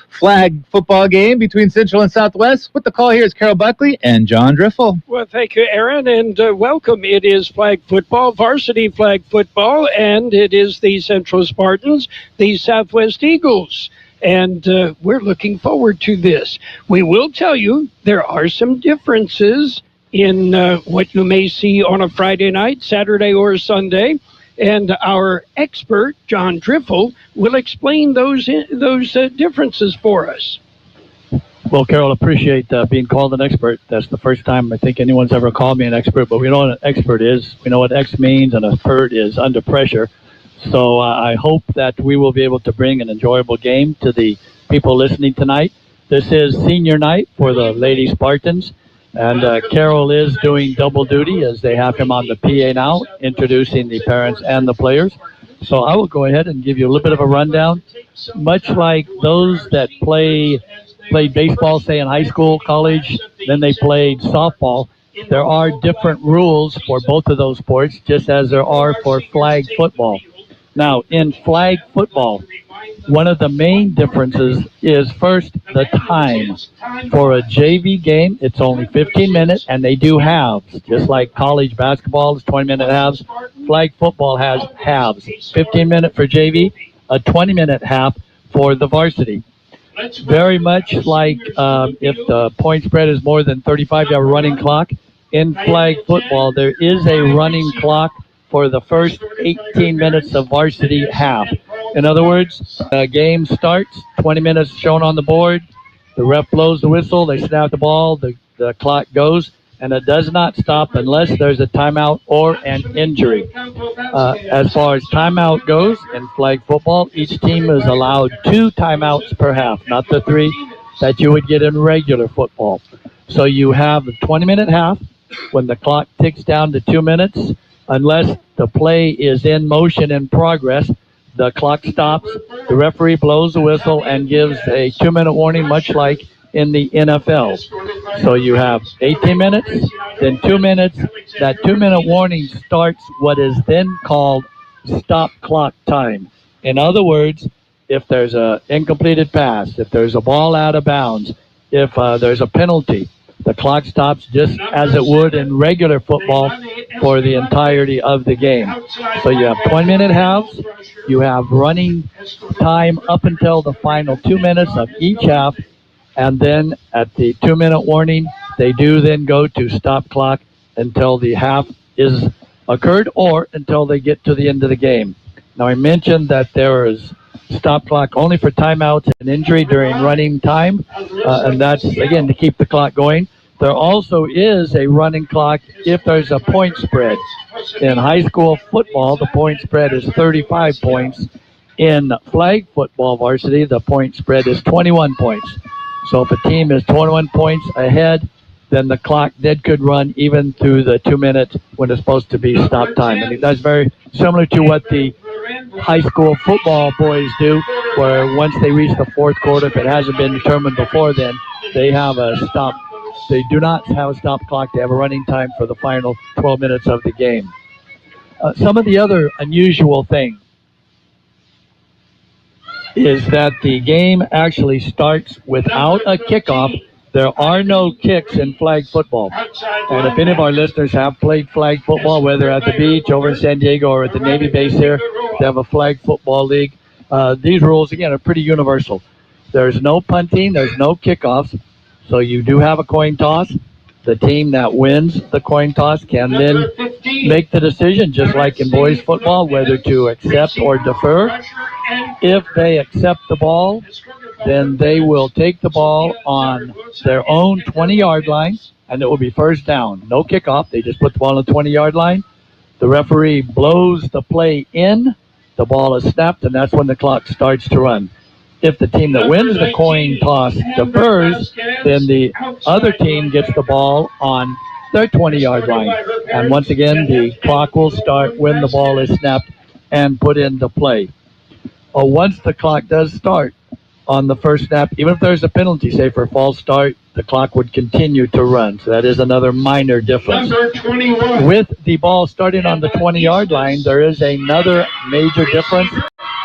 flag football game between Central and Southwest. With the call here is Carroll Buckley and John Driffill. Well, thank you, Aaron, and welcome. It is flag football, varsity flag football, and it is the Central Spartans, the Southwest Eagles. And we're looking forward to this. We will tell you there are some differences in what you may see on a Friday night, Saturday, or Sunday. And our expert, John Driffill, will explain those differences for us. Well, Carroll, appreciate being called an expert. That's the first time I think anyone's ever called me an expert, but we know what an expert is. We know what X means, and a PERT is under pressure. So I hope that we will be able to bring an enjoyable game to the people listening tonight. This is senior night for the Lady Spartans. And Carroll is doing double duty as they have him on the PA now, introducing the parents and the players. So I will go ahead and give you a little bit of a rundown. Much like those that played baseball, say in high school, college, then they played softball, there are different rules for both of those sports, just as there are for flag football. Now, in flag football, one of the main differences is first the time. For a JV game, it's only 15 minutes, and they do halves. Just like college basketball is 20-minute halves, flag football has halves. 15-minute for JV, a 20-minute half for the varsity. Very much like if the point spread is more than 35, you have a running clock. In flag football, there is a running clock for the first 18 minutes of varsity half. In other words, the game starts, 20 minutes shown on the board, the ref blows the whistle, they snap the ball, the clock goes, and it does not stop unless there's a timeout or an injury. As far as timeout goes, in flag football, each team is allowed 2 timeouts per half, not the 3 that you would get in regular football. So you have a 20-minute half when the clock ticks down to 2 minutes. Unless the play is in motion in progress, the clock stops, the referee blows the whistle and gives a 2-minute warning, much like in the NFL. So you have 18 minutes, then 2 minutes. That 2-minute warning starts what is then called stop clock time. In other words, if there's an incompleted pass, if there's a ball out of bounds, if there's a penalty, the clock stops just as it would in regular football for the entirety of the game. So you have 20-minute halves, you have running time up until the final 2 minutes of each half, and then at the 2-minute warning, they do then go to stop clock until the half is occurred or until they get to the end of the game. Now, I mentioned that there is stop clock only for timeouts and injury during running time, and that's, again, to keep the clock going. There also is a running clock if there's a point spread. In high school football, the point spread is 35 points. In flag football varsity, the point spread is 21 points. So if a team is 21 points ahead, then the clock could run even through the 2 minutes when it's supposed to be stop time. And that's very similar to what the high school football boys do, where once they reach the fourth quarter, if it hasn't been determined before then, they have a stop. They do not have a stop clock. They have a running time for the final 12 minutes of the game. Some of the other unusual things is that the game actually starts without a kickoff. There are no kicks in flag football. And if any of our listeners have played flag football, whether at the beach, over in San Diego, or at the Navy base here, they have a flag football league. These rules, again, are pretty universal. There's no punting. There's no kickoffs. So you do have a coin toss. The team that wins the coin toss can then make the decision, just like in boys football, whether to accept or defer. If they accept the ball, then they will take the ball on their own 20-yard line, and it will be first down. No kickoff. They just put the ball on the 20-yard line. The referee blows the play in. The ball is snapped, and that's when the clock starts to run. If the team that wins the coin toss defers, then the other team gets the ball on their 20-yard line. And once again, the clock will start when the ball is snapped and put into play. Once the clock does start on the first snap, even if there's a penalty, say for a false start, the clock would continue to run. So that is another minor difference. With the ball starting on the 20-yard line, there is another major difference.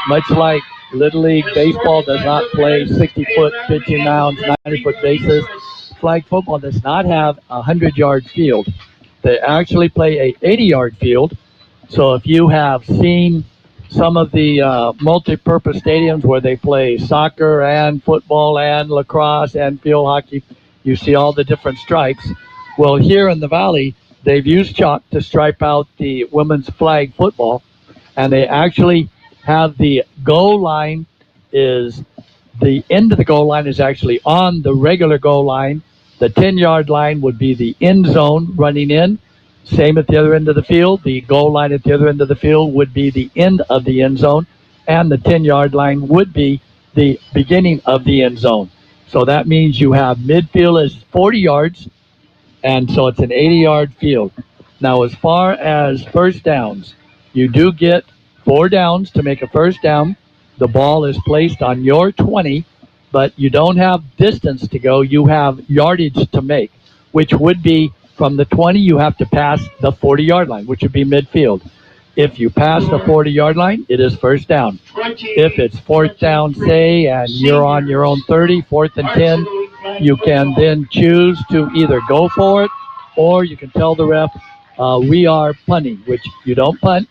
Much like Little League baseball does not play 60-foot pitching mounds, 90-foot bases. Flag football does not have a 100-yard field. They actually play a 80-yard field. So if you have seen some of the multi-purpose stadiums where they play soccer and football and lacrosse and field hockey, you see all the different stripes. Well, here in the Valley, they've used chalk to stripe out the women's flag football, and they actually have the goal line is the end of the goal line is actually on the regular goal line. The 10-yard line would be the end zone running in. Same at the other end of the field. The goal line at the other end of the field would be the end of the end zone, and the 10-yard line would be the beginning of the end zone. So that means you have midfield is 40 yards, and so it's an 80-yard field. Now, as far as first downs, you do get 4 downs to make a first down. The ball is placed on your 20, but you don't have distance to go. You have yardage to make, which would be from the 20, you have to pass the 40-yard line, which would be midfield. If you pass the 40-yard line, it is first down. If it's fourth down, say, and you're on your own 30, 4th and 10, you can then choose to either go for it, or you can tell the ref, we are punting, which you don't punt.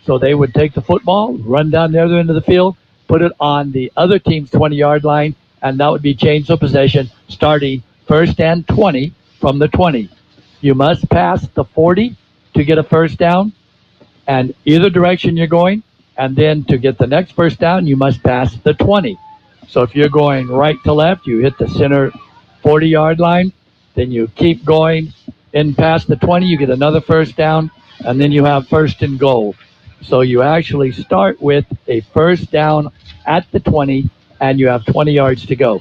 So they would take the football, run down the other end of the field, put it on the other team's 20-yard line, and that would be change of possession starting first and 20 from the 20. You must pass the 40 to get a first down, and either direction you're going, and then to get the next first down, you must pass the 20. So if you're going right to left, you hit the center 40-yard line, then you keep going and past the 20, you get another first down, and then you have first and goal. So you actually start with a first down at the 20, and you have 20 yards to go.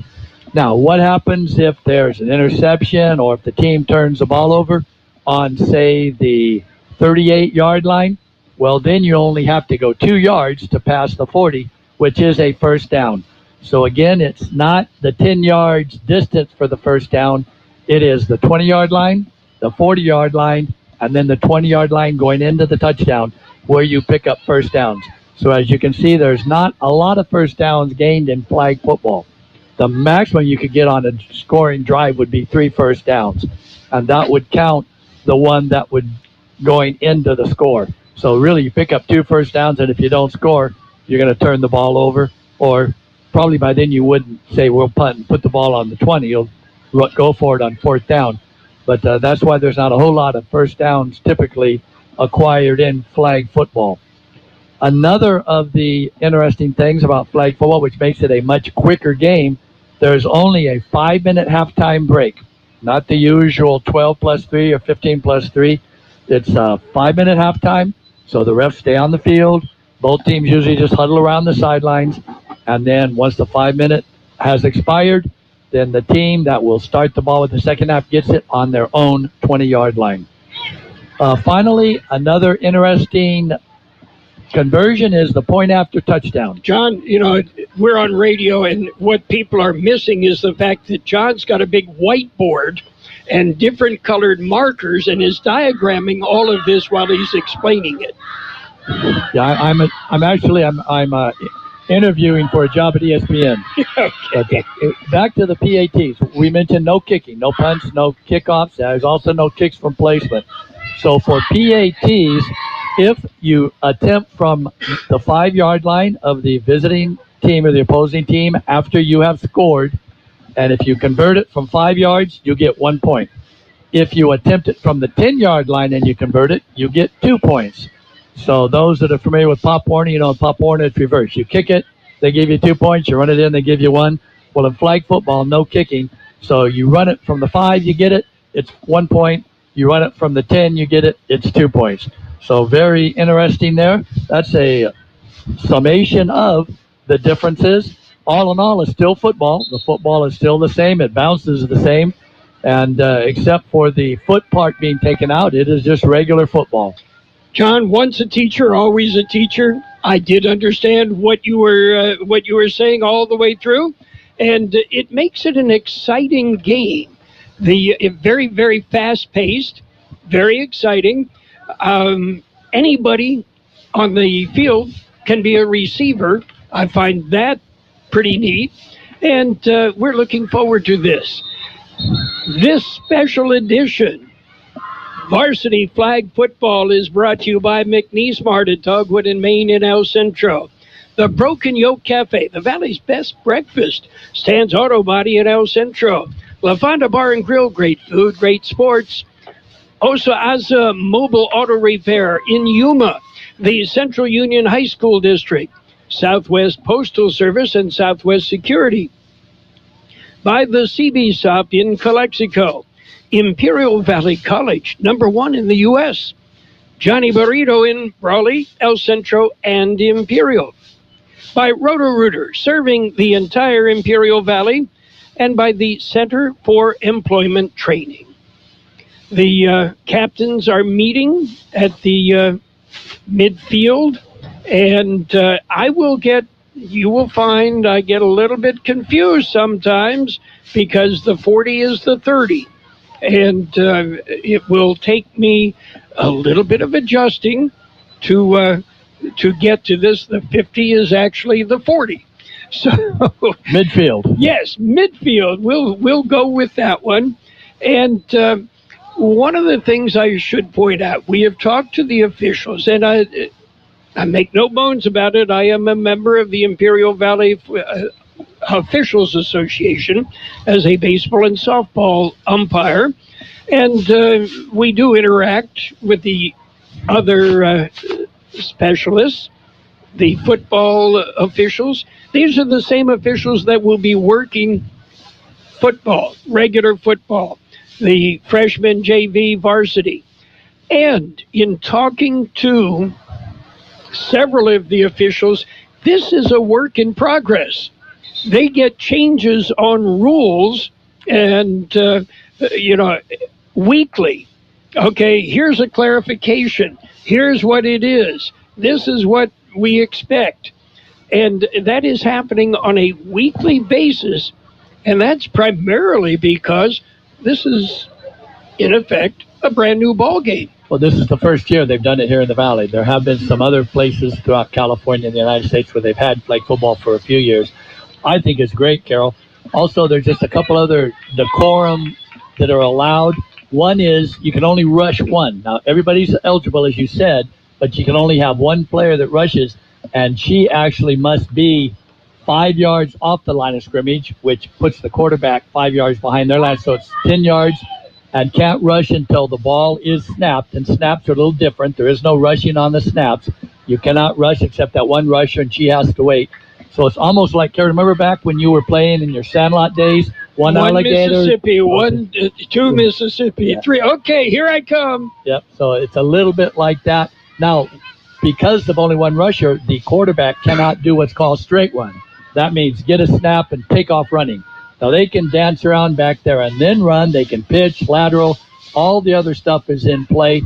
Now, what happens if there's an interception or if the team turns the ball over on, say, the 38-yard line? Well, then you only have to go 2 yards to pass the 40, which is a first down. So, again, it's not the 10 yards distance for the first down. It is the 20-yard line, the 40-yard line, and then the 20-yard line going into the touchdown where you pick up first downs. So, as you can see, there's not a lot of first downs gained in flag football. The maximum you could get on a scoring drive would be 3 first downs, and that would count the one that would going into the score. So really, you pick up 2 first downs, and if you don't score, you're going to turn the ball over, or probably by then you wouldn't say we'll punt and put the ball on the 20. You'll go for it on 4th down. But that's why there's not a whole lot of first downs typically acquired in flag football. Another of the interesting things about flag football, which makes it a much quicker game, there's only a 5-minute halftime break, not the usual 12 plus 3 or 15 plus 3. It's a 5-minute halftime, so the refs stay on the field. Both teams usually just huddle around the sidelines, and then once the 5-minute has expired, then the team that will start the ball with the second half gets it on their own 20-yard line. Finally, another interesting conversion is the point after touchdown. John, you know, we're on radio, and what people are missing is the fact that John's got a big whiteboard and different colored markers and is diagramming all of this while he's explaining it. Yeah, I'm interviewing for a job at ESPN. Okay. But, back to the PATs. We mentioned no kicking, no punts, no kickoffs. There's also no kicks from placement. So for PATs, if you attempt from the 5-yard line of the visiting team or the opposing team after you have scored, and if you convert it from 5 yards, you get 1 point. If you attempt it from the 10-yard line and you convert it, you get 2 points. So those that are familiar with Pop Warner, you know, in Pop Warner, it's reverse. You kick it, they give you 2 points. You run it in, they give you 1. Well, in flag football, no kicking. So you run it from the 5, you get it, it's 1 point. You run it from the 10, you get it, it's 2 points. So very interesting there. That's a summation of the differences. All in all, it's still football. The football is still the same. It bounces the same. And except for the foot part being taken out, it is just regular football. John, once a teacher, always a teacher. I did understand what you were saying all the way through, and it makes it an exciting game. Very, very fast-paced, very exciting. Anybody on the field can be a receiver, I find that pretty neat, and we're looking forward to this. This special edition Varsity Flag Football is brought to you by McNeese Mart at Dogwood and Main in El Centro. The Broken Yoke Cafe, the Valley's best breakfast. Stan's Auto Body in El Centro. La Fonda Bar and Grill, great food, great sports. Also, Asa Mobile Auto Repair in Yuma. The Central Union High School District. Southwest Postal Service and Southwest Security. By the CB Shop in Calexico. Imperial Valley College, #1 in the U.S. Johnny Burrito in Raleigh, El Centro, and Imperial. By Roto-Rooter, serving the entire Imperial Valley, and by the Center for Employment Training. The captains are meeting at the midfield, and you will find I get a little bit confused sometimes because the 40 is the 30. And it will take me a little bit of adjusting to get to this. The 50 is actually the 40. So midfield. Yes, midfield. We'll go with that one. And one of the things I should point out, we have talked to the officials, and I make no bones about it. I am a member of the Imperial Valley Officials Association as a baseball and softball umpire, and we do interact with the other specialists, the football officials. These are the same officials that will be working football, regular football, the freshman, JV, varsity. And in talking to several of the officials, this is a work in progress. They get changes on rules and, weekly. Okay, here's a clarification. Here's what it is. This is what we expect. And that is happening on a weekly basis. And that's primarily because this is, in effect, a brand new ball game. Well, this is the first year they've done it here in the Valley. There have been some other places throughout California and the United States where they've had flag football for a few years. I think it's great, Carroll. Also, there's just a couple other decorum that are allowed. One is you can only rush one. Now, everybody's eligible, as you said, but you can only have one player that rushes, and she actually must be 5 yards off the line of scrimmage, which puts the quarterback 5 yards behind their line, so it's 10 yards, and can't rush until the ball is snapped, and snaps are a little different. There is no rushing on the snaps. You cannot rush except that one rusher, and she has to wait. So it's almost like, Carol, remember back when you were playing in your Sandlot days? One alligator. Mississippi, two Mississippi, three. Okay, here I come. Yep, so it's a little bit like that. Now, because of only one rusher, the quarterback cannot do what's called straight run. That means get a snap and take off running. Now, they can dance around back there and then run. They can pitch, lateral. All the other stuff is in play.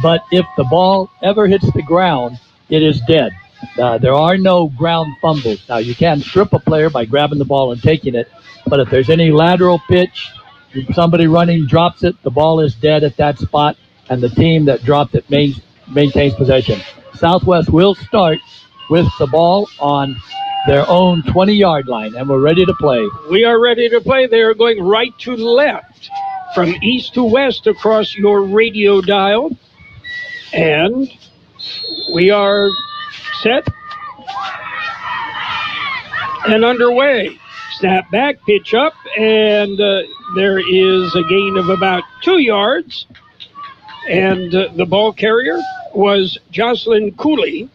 But if the ball ever hits the ground, it is dead. There are no ground fumbles. Now, you can strip a player by grabbing the ball and taking it, but if there's any lateral pitch, if somebody running drops it, the ball is dead at that spot, and the team that dropped it maintains possession. Southwest will start with the ball on their own 20-yard line, and we're ready to play. We are ready to play. They are going right to left, from east to west across your radio dial, and we are set and underway. Snap back, pitch up, and there is a gain of about 2 yards. And the ball carrier was Jocelyn Cooley.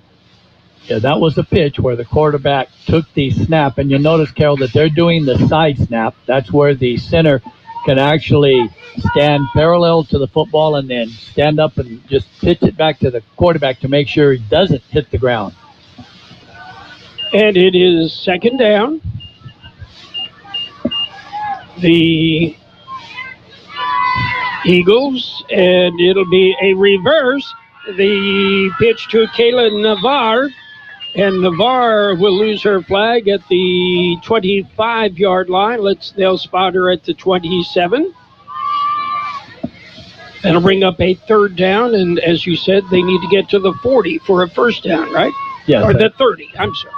Yeah, that was the pitch where the quarterback took the snap. And you'll notice, Carol, that they're doing the side snap. That's where the center can actually stand parallel to the football and then stand up and just pitch it back to the quarterback to make sure he doesn't hit the ground. And it is second down. The Eagles, and it'll be a reverse. The pitch to Kayla Navarre, and Navarre will lose her flag at the 25-yard line. They'll spot her at the 27. That'll bring up a third down, and as you said, they need to get to the 40 for a first down, right? Yes. Or the 30, I'm sorry.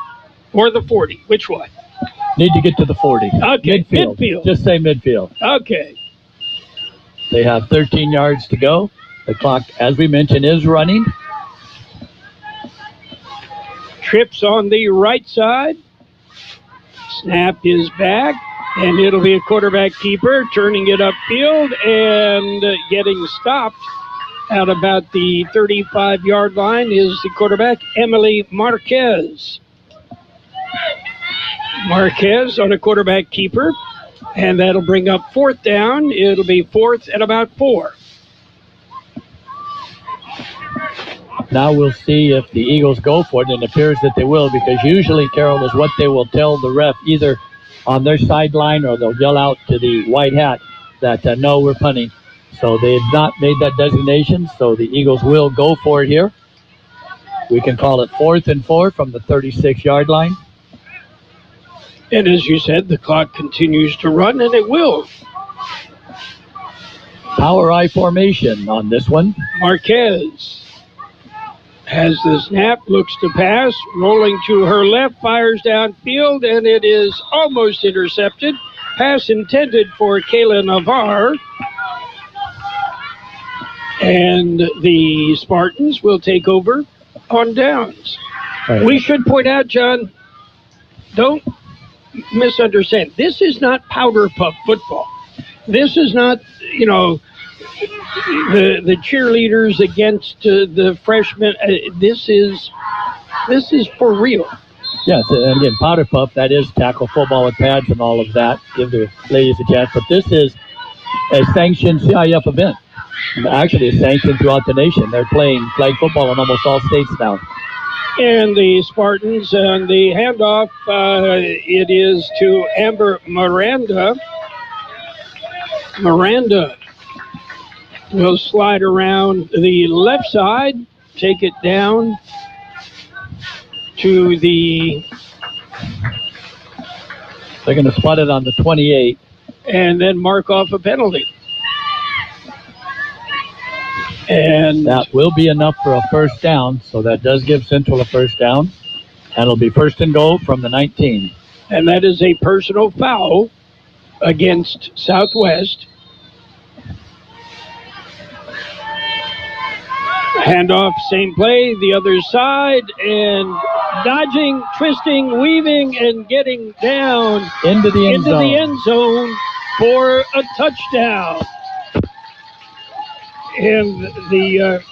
Or the 40? Which one? Need to get to the 40. Okay, midfield. Just say midfield. Okay. They have 13 yards to go. The clock, as we mentioned, is running. Trips on the right side. Snap is back, and it'll be a quarterback keeper turning it upfield and getting stopped at about the 35-yard line is the quarterback, Emily Marquez. Marquez on a quarterback keeper, and that'll bring up fourth down. It'll be fourth and about 4. Now we'll see if the Eagles go for it, and it appears that they will, because usually, Carroll, is what they will tell the ref either on their sideline or they'll yell out to the white hat that, no, we're punting. So they have not made that designation, so the Eagles will go for it here. We can call it 4th and 4 from the 36-yard line. And as you said, the clock continues to run, and it will. Power I formation on this one. Marquez has the snap, looks to pass, rolling to her left, fires downfield, and it is almost intercepted. Pass intended for Kayla Navarre. And the Spartans will take over on downs. Right. We should point out, John, don't misunderstand. This is not powder puff football. This is not, the cheerleaders against the freshmen. This is for real. Yes, and again, powder puff, that is tackle football with pads and all of that. Give the ladies a chance. But this is a sanctioned CIF event. Actually, it's sanctioned throughout the nation. They're playing flag football in almost all states now. And the Spartans, and the handoff, it is to Amber Miranda. Miranda will slide around the left side, take it down to the... They're going to spot it on the 28. And then mark off a penalty. And that will be enough for a first down, so that does give Central a first down. And it'll be first and goal from the 19. And that is a personal foul against Southwest. Handoff, same play, the other side, and dodging, twisting, weaving, and getting down into the end zone for a touchdown. And the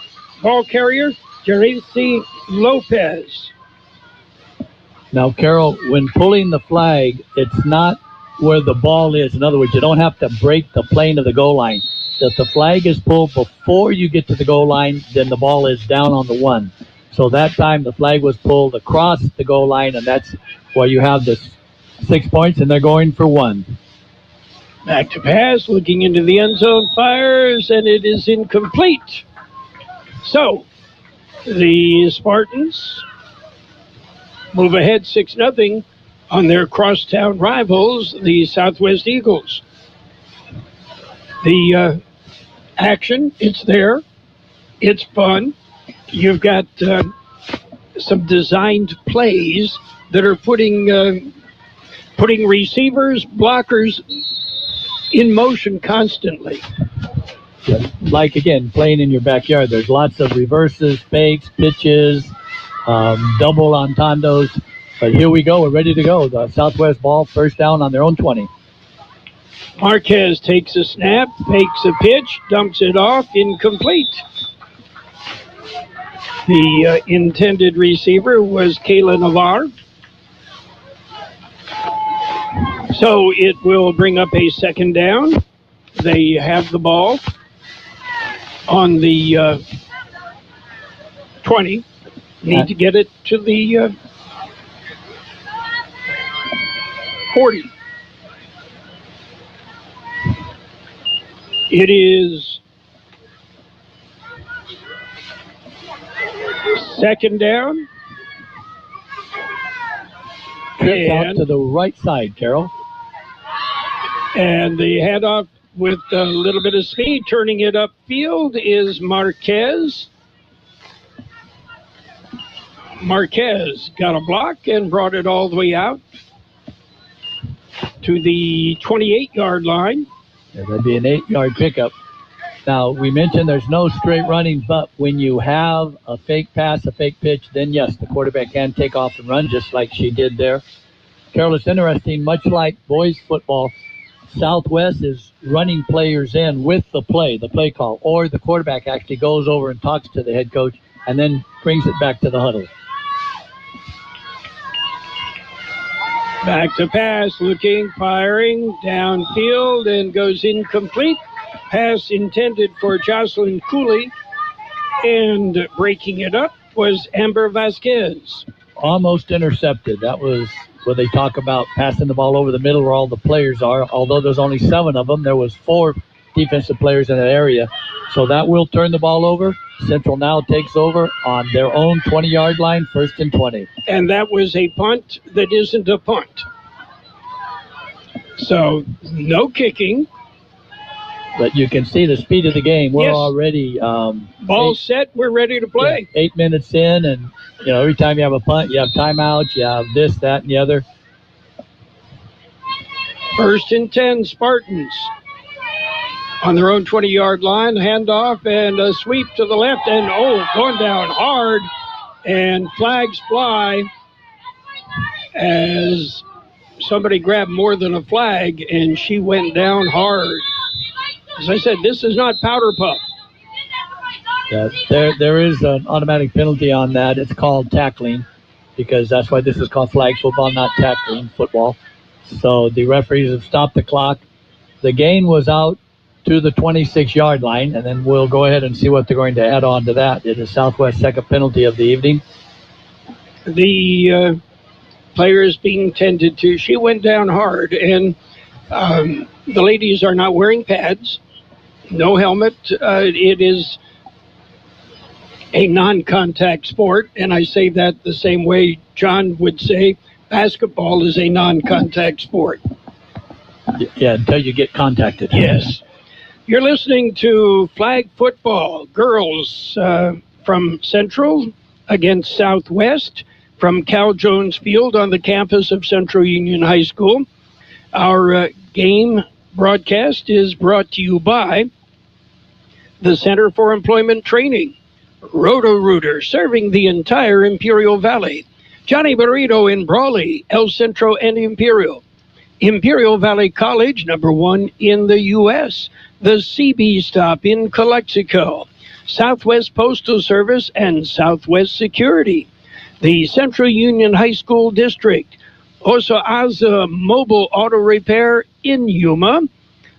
ball carrier, Jerisi Lopez. Now, Carroll, when pulling the flag, it's not where the ball is. In other words, you don't have to break the plane of the goal line. If the flag is pulled before you get to the goal line, then the ball is down on the 1. So that time the flag was pulled across the goal line, and that's why you have the 6 points, and they're going for 1. Back to pass, looking into the end zone, fires, and it is incomplete. So, the Spartans move ahead 6-0 on their crosstown rivals, the Southwest Eagles. The action, it's there. It's fun. You've got some designed plays that are putting receivers, blockers in motion constantly. Yeah. Like, again, playing in your backyard, there's lots of reverses, fakes, pitches, double entandos. But here we go. We're ready to go. The Southwest ball, first down on their own 20. Marquez takes a snap, fakes a pitch, dumps it off, incomplete. The intended receiver was Kayla Navarre. So it will bring up a second down. They have the ball on the 20. Need to get it to the 40. It is second down. Trips out to the right side, Carroll. And the handoff with a little bit of speed, turning it upfield, is Marquez. Marquez got a block and brought it all the way out to the 28-yard line. Yeah, that'd be an 8-yard pickup. Now, we mentioned there's no straight running, but when you have a fake pass, a fake pitch, then yes, the quarterback can take off and run just like she did there. Carroll, it's interesting, much like boys football, Southwest is running players in with the play call, or the quarterback actually goes over and talks to the head coach and then brings it back to the huddle. Back to pass, looking, firing, downfield, and goes incomplete. Pass intended for Jocelyn Cooley, and breaking it up was Amber Vasquez. Almost intercepted. That was where they talk about passing the ball over the middle where all the players are. Although there's only 7 of them, there was 4 defensive players in that area. So that will turn the ball over. Central now takes over on their own 20-yard line, 1st and 20. And that was a punt that isn't a punt. So no kicking. But you can see the speed of the game. We're Yes. already Ball set, we're ready to play. 8 minutes in, and every time you have a punt, you have timeouts, you have this, that, and the other. 1st and 10, Spartans. On their own 20-yard line, handoff and a sweep to the left, and going down hard, and flags fly as somebody grabbed more than a flag, and she went down hard. As I said, this is not powder puff. Yeah, there is an automatic penalty on that. It's called tackling, because that's why this is called flag football, not tackling football. So the referees have stopped the clock. The gain was out to the 26-yard line, and then we'll go ahead and see what they're going to add on to that. It is Southwest's second penalty of the evening. The player is being tended to. She went down hard, and the ladies are not wearing pads, no helmet. It is a non-contact sport, and I say that the same way John would say basketball is a non-contact sport. Yeah, until you get contacted. Yes. You're listening to flag football. Girls from Central against Southwest from Cal Jones Field on the campus of Central Union High School. Our game broadcast is brought to you by the Center for Employment Training, Roto-Rooter, serving the entire Imperial Valley, Johnny Burrito in Brawley, El Centro and Imperial, Imperial Valley College, #1 in the U.S., the CB Stop in Calexico, Southwest Postal Service and Southwest Security, the Central Union High School District, Osaza Mobile Auto Repair in Yuma,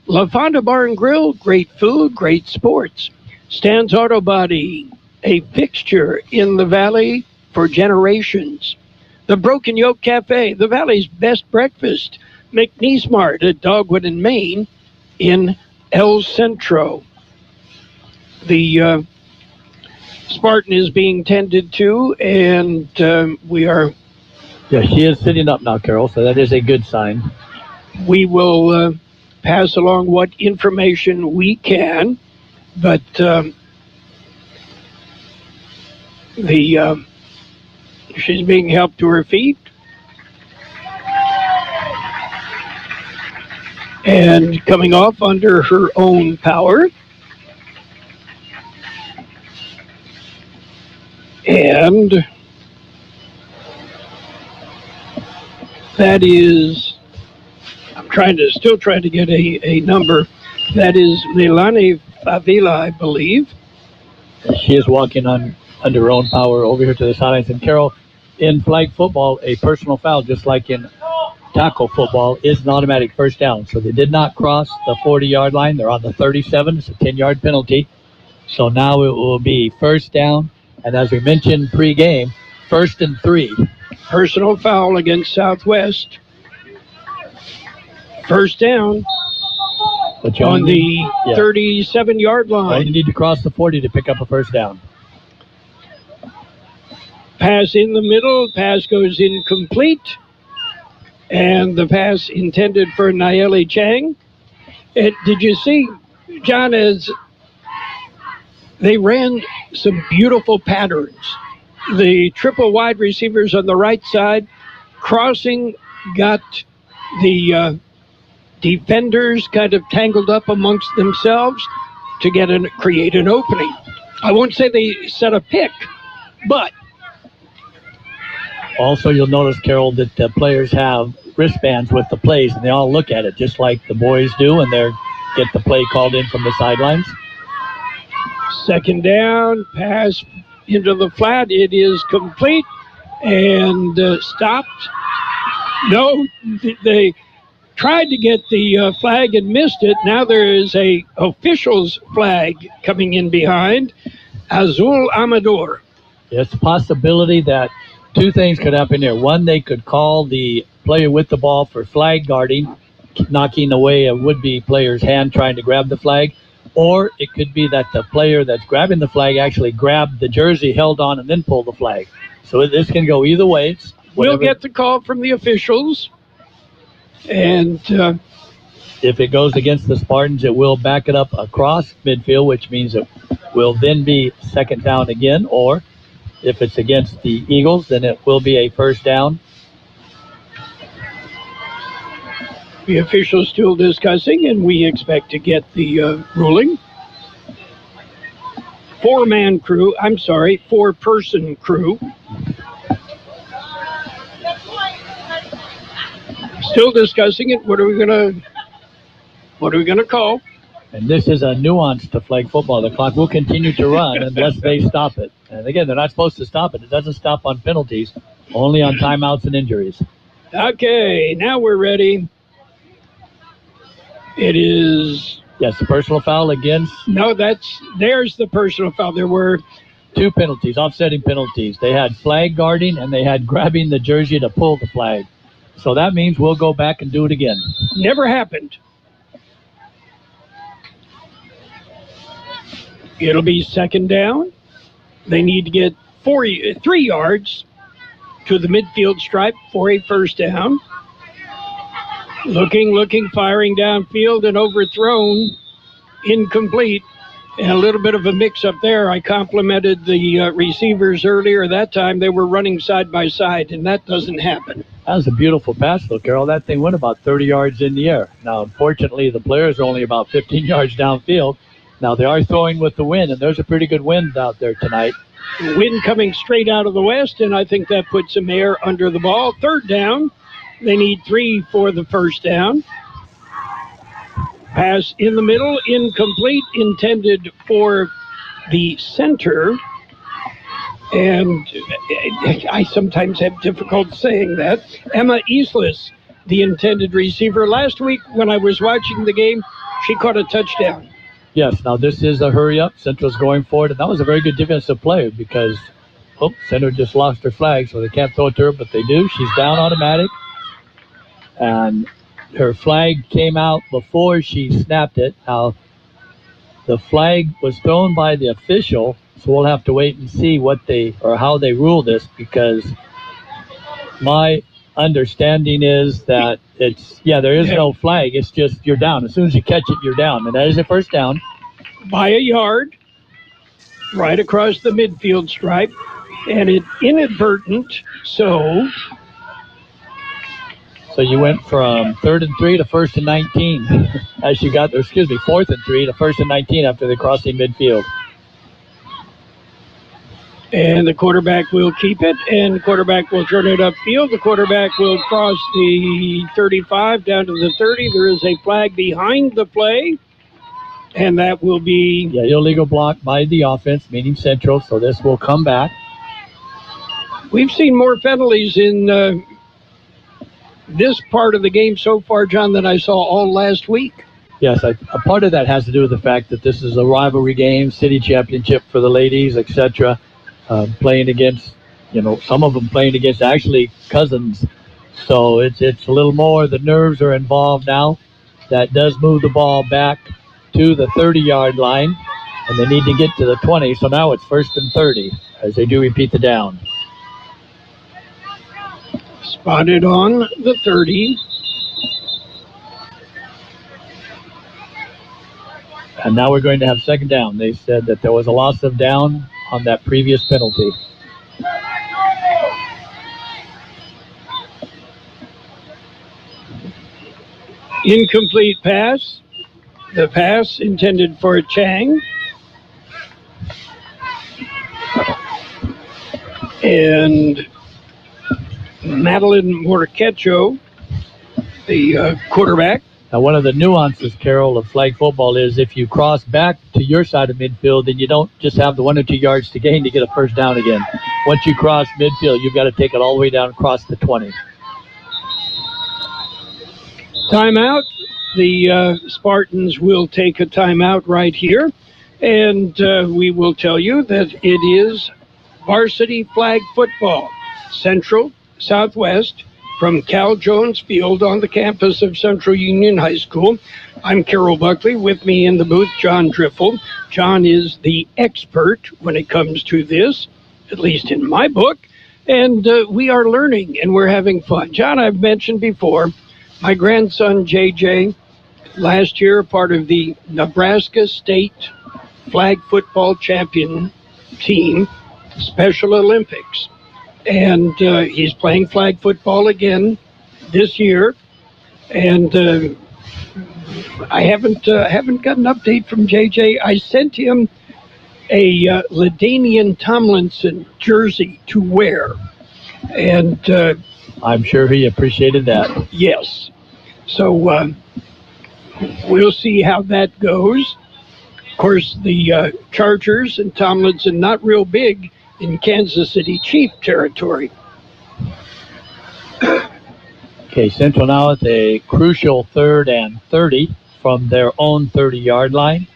La Fonda Bar and Grill, great food, great sports, Stan's Auto Body, a fixture in the Valley for generations, the Broken Yoke Cafe, the Valley's best breakfast, McNeese Mart at Dogwood and Maine in El Centro. The Spartan is being tended to, and we are... Yeah, she is sitting up now, Carroll, so that is a good sign. We will pass along what information we can, but she's being helped to her feet. And coming off under her own power. And that is, I'm still trying to get a number. That is Leilani Favila, I believe. She is walking under her own power over here to the sidelines. And Carroll, in flag football, a personal foul, just like in tackle football, is an automatic first down. So they did not cross the 40-yard line. They're on the 37. It's a 10-yard penalty. So now it will be first down. And as we mentioned pre-game, 1st and 3. Personal foul against Southwest. First down on the 37-yard line. You need to cross the 40 to pick up a first down. Pass in the middle. Pass goes incomplete. And the pass intended for Nayeli Chang. Did you see, John, as they ran some beautiful patterns the triple wide receivers on the right side. Crossing got the defenders kind of tangled up amongst themselves to create an opening. I won't say they set a pick, but also you'll notice, Carroll, that the players have wristbands with the plays, and they all look at it just like the boys do, and they get the play called in from the sidelines. Second down, pass into the flat. It is complete and stopped. No, they tried to get the flag and missed it. Now there is a official's flag coming in behind. Azul Amador. It's a possibility that two things could happen here. One, they could call the player with the ball for flag guarding, knocking away a would-be player's hand trying to grab the flag. Or it could be that the player that's grabbing the flag actually grabbed the jersey, held on, and then pulled the flag. So this can go either way. We'll get the call from the officials. And if it goes against the Spartans, it will back it up across midfield, which means it will then be second down again. Or if it's against the Eagles, then it will be a first down. The officials still discussing, and we expect to get the ruling. Four-person crew. Still discussing it. What are we gonna call? And this is a nuance to flag football. The clock will continue to run unless they stop it. And again, they're not supposed to stop it. It doesn't stop on penalties, only on timeouts and injuries. Okay, now we're ready. It is... Yes, the personal foul against... No, there's the personal foul. There were... two penalties, offsetting penalties. They had flag guarding and they had grabbing the jersey to pull the flag. So that means we'll go back and do it again. Never happened. It'll be second down. They need to get 3 yards to the midfield stripe for a first down. Looking, firing downfield and overthrown. Incomplete. And a little bit of a mix-up there. I complimented the receivers earlier. That time they were running side by side, and that doesn't happen. That was a beautiful pass, though, Carroll. That thing went about 30 yards in the air. Now, unfortunately, the players are only about 15 yards downfield. Now, they are throwing with the wind, and there's a pretty good wind out there tonight. Wind coming straight out of the west, and I think that puts some air under the ball. Third down. They need 3 for the first down. Pass in the middle, incomplete, intended for the center. And I sometimes have difficulty saying that. Emma Islas, the intended receiver. Last week when I was watching the game, she caught a touchdown. Yes, now this is a hurry-up. Centro's going forward, and that was a very good defensive play because Centro just lost her flag, so they can't throw it to her, but they do. She's down automatic, and her flag came out before she snapped it. Now, the flag was thrown by the official, so we'll have to wait and see how they rule this, because my understanding is that there is no flag. It's just you're down. As soon as you catch it, you're down. And that is a first down. By a yard, right across the midfield stripe. And it's inadvertent, so you went from 3rd and 3 to 1st and 19 as you got, 4th and 3 to 1st and 19 after the crossing midfield. And the quarterback will keep it, and the quarterback will turn it upfield. The quarterback will cross the 35 down to the 30. There is a flag behind the play, and that will be... Yeah, illegal block by the offense, meaning Central, so this will come back. We've seen more penalties in this part of the game so far, John, than I saw all last week. Yes, a part of that has to do with the fact that this is a rivalry game, city championship for the ladies, etc., playing against, some of them playing against actually cousins. So it's a little more, the nerves are involved now. That does move the ball back to the 30-yard line, and they need to get to the 20. So now it's 1st and 30 as they do repeat the down. Spotted on the 30. And now we're going to have second down. They said that there was a loss of down on that previous penalty. Incomplete pass. The pass intended for Chang. And Madeline Kxo, the quarterback. Now, one of the nuances, Carroll, of flag football is if you cross back to your side of midfield, then you don't just have the 1 or 2 yards to gain to get a first down again. Once you cross midfield, you've got to take it all the way down across the 20. Timeout. The Spartans will take a timeout right here, and we will tell you that it is varsity flag football, Central, Southwest, from Cal Jones Field on the campus of Central Union High School. I'm Carroll Buckley. With me in the booth, John Driffill. John is the expert when it comes to this, at least in my book, and we are learning and we're having fun. John, I've mentioned before, my grandson, JJ, last year part of the Nebraska State flag football champion team, Special Olympics. And he's playing flag football again this year. And I haven't got an update from JJ. I sent him a LaDainian Tomlinson jersey to wear. And I'm sure he appreciated that. Yes. So we'll see how that goes. Of course, the Chargers and Tomlinson not real big in Kansas City Chief territory. Okay, Central now at a crucial 3rd and 30 from their own 30-yard line.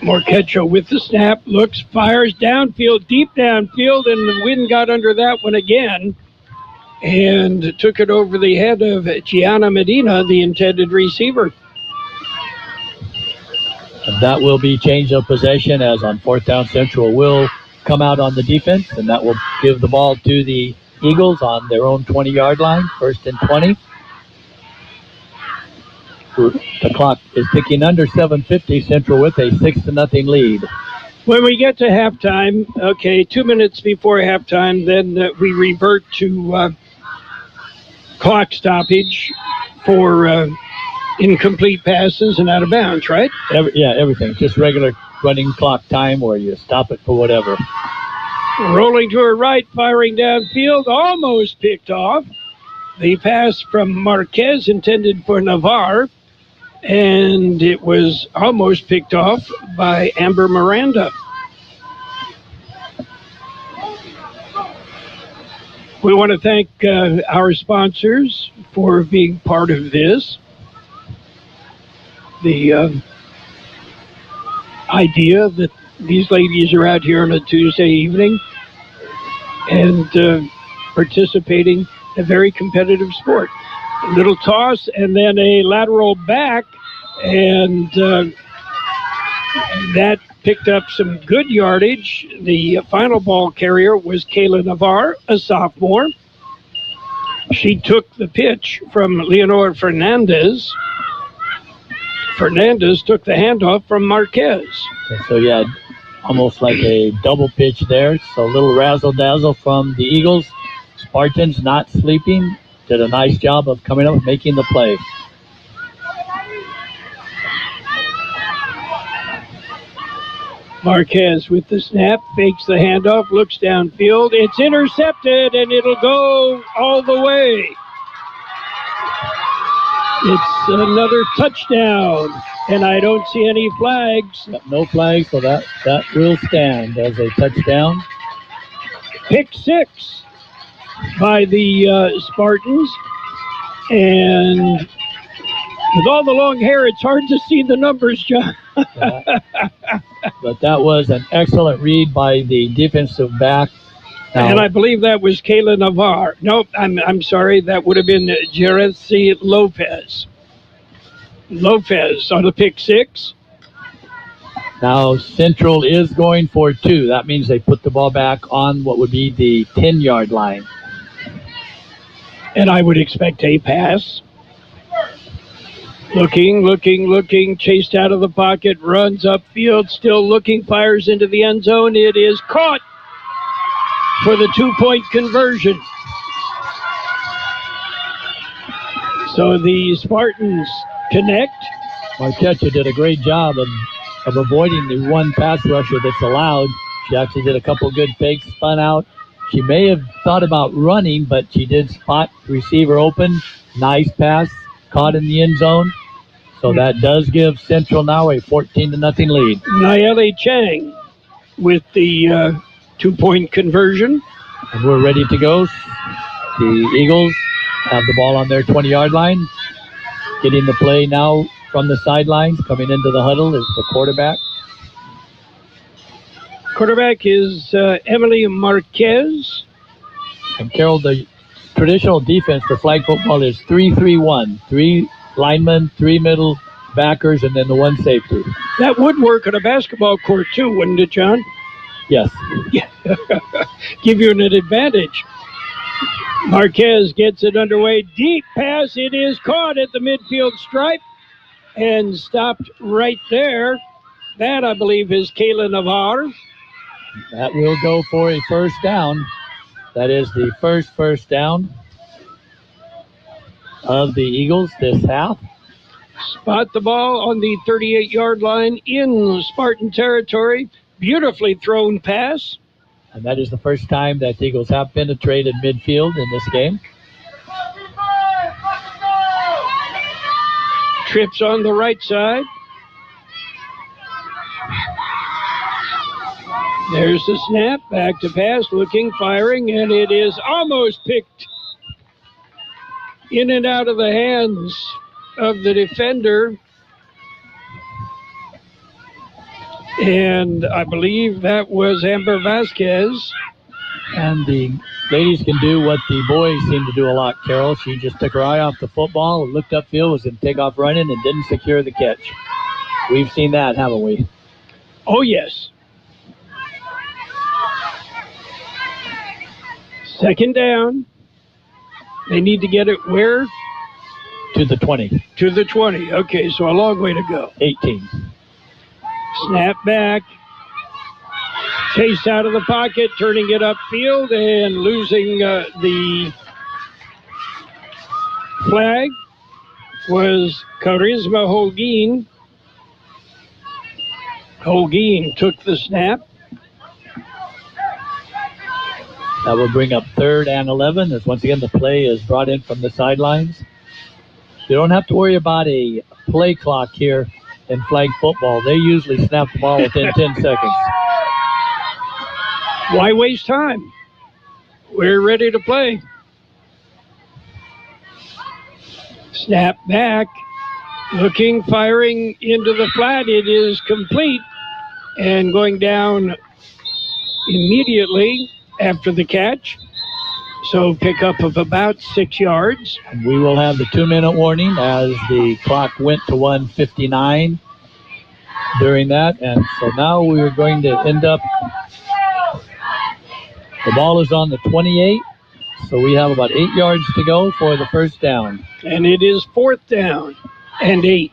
Kxo with the snap, looks, fires downfield, deep downfield, and the wind got under that one again and took it over the head of Gianna Medina, the intended receiver. And that will be change of possession, as on 4th down, Central will come out on the defense, and that will give the ball to the Eagles on their own 20-yard line, 1st and 20. The clock is ticking under 7:50. Central with a 6-0 lead. When we get to halftime, 2 minutes before halftime, then we revert to clock stoppage for incomplete passes and out of bounds, right? Everything. Just regular running clock time where you stop it for whatever. Rolling to her right, firing downfield, almost picked off. The pass from Marquez intended for Navarre, and it was almost picked off by Amber Miranda. We want to thank our sponsors for being part of this. The idea that these ladies are out here on a Tuesday evening and participating in a very competitive sport. A little toss and then a lateral back, and that picked up some good yardage. The final ball carrier was Kayla Navarre, a sophomore. She took the pitch from Leonora Fernandez. Fernandez took the handoff from Marquez. So, almost like a double pitch there. So a little razzle-dazzle from the Eagles. Spartans not sleeping. Did a nice job of coming up and making the play. Marquez with the snap, fakes the handoff, looks downfield. It's intercepted, and it'll go all the way. It's another touchdown, and I don't see any flags. No flags, so that will stand as a touchdown. Pick 6 by the Spartans, and with all the long hair, it's hard to see the numbers, John. But that was an excellent read by the defensive back. Now, and I believe that was Kayla Navarre. Nope, I'm sorry. That would have been Jeresy Lopez. Lopez on the pick 6. Now Central is going for 2. That means they put the ball back on what would be the 10-yard line. And I would expect a pass. Looking, chased out of the pocket, runs upfield, still looking, fires into the end zone. It is caught for the 2-point conversion. So the Spartans connect. Marquette did a great job of avoiding the one pass rusher that's allowed. She actually did a couple good fakes, spun out. She may have thought about running, but she did spot the receiver open. Nice pass, caught in the end zone. So that does give Central now a 14-0 lead. Nayeli Chang with the 2-point conversion. And we're ready to go. The Eagles have the ball on their 20-yard line. Getting the play now from the sidelines. Coming into the huddle is the quarterback. Quarterback is Emily Marquez. And Carroll, the traditional defense for flag football is 3-3-1. 3 linemen, 3 middle backers, and then the 1 safety. That would work on a basketball court too, wouldn't it, John? Yes. Yeah. Give you an advantage. Marquez gets it underway. Deep pass. It is caught at the midfield stripe and stopped right there. That, I believe, is Kayla Navarre. That will go for a first down. That is the first down of the Eagles this half. Spot the ball on the 38-yard line in Spartan territory. Beautifully thrown pass. And that is the first time that the Eagles have penetrated midfield in this game. Trips on the right side. There's the snap, back to pass, looking, firing, and it is almost picked in and out of the hands of the defender. And I believe that was Amber Vasquez. And the ladies can do what the boys seem to do a lot, Carroll. She just took her eye off the football, looked upfield, was going to take off running, and didn't secure the catch. We've seen that, haven't we? Oh, yes. Second down. They need to get it where? To the 20. To the 20. Okay, so a long way to go. 18. Snap back. Chase out of the pocket, turning it upfield and losing the flag was Charisma Holguin. Holguin took the snap. That will bring up 3rd and 11 as once again the play is brought in from the sidelines. You don't have to worry about a play clock here in flag football. They usually snap the ball within 10 seconds. Why waste time? We're ready to play. Snap back. Looking, firing into the flat. It is complete. And going down immediately after the catch. So pickup of about 6 yards. And we will have the 2-minute warning as the clock went to 1:59 during that. And so now we are going to end up, the ball is on the 28. So we have about 8 yards to go for the first down. And it is 4th down and 8.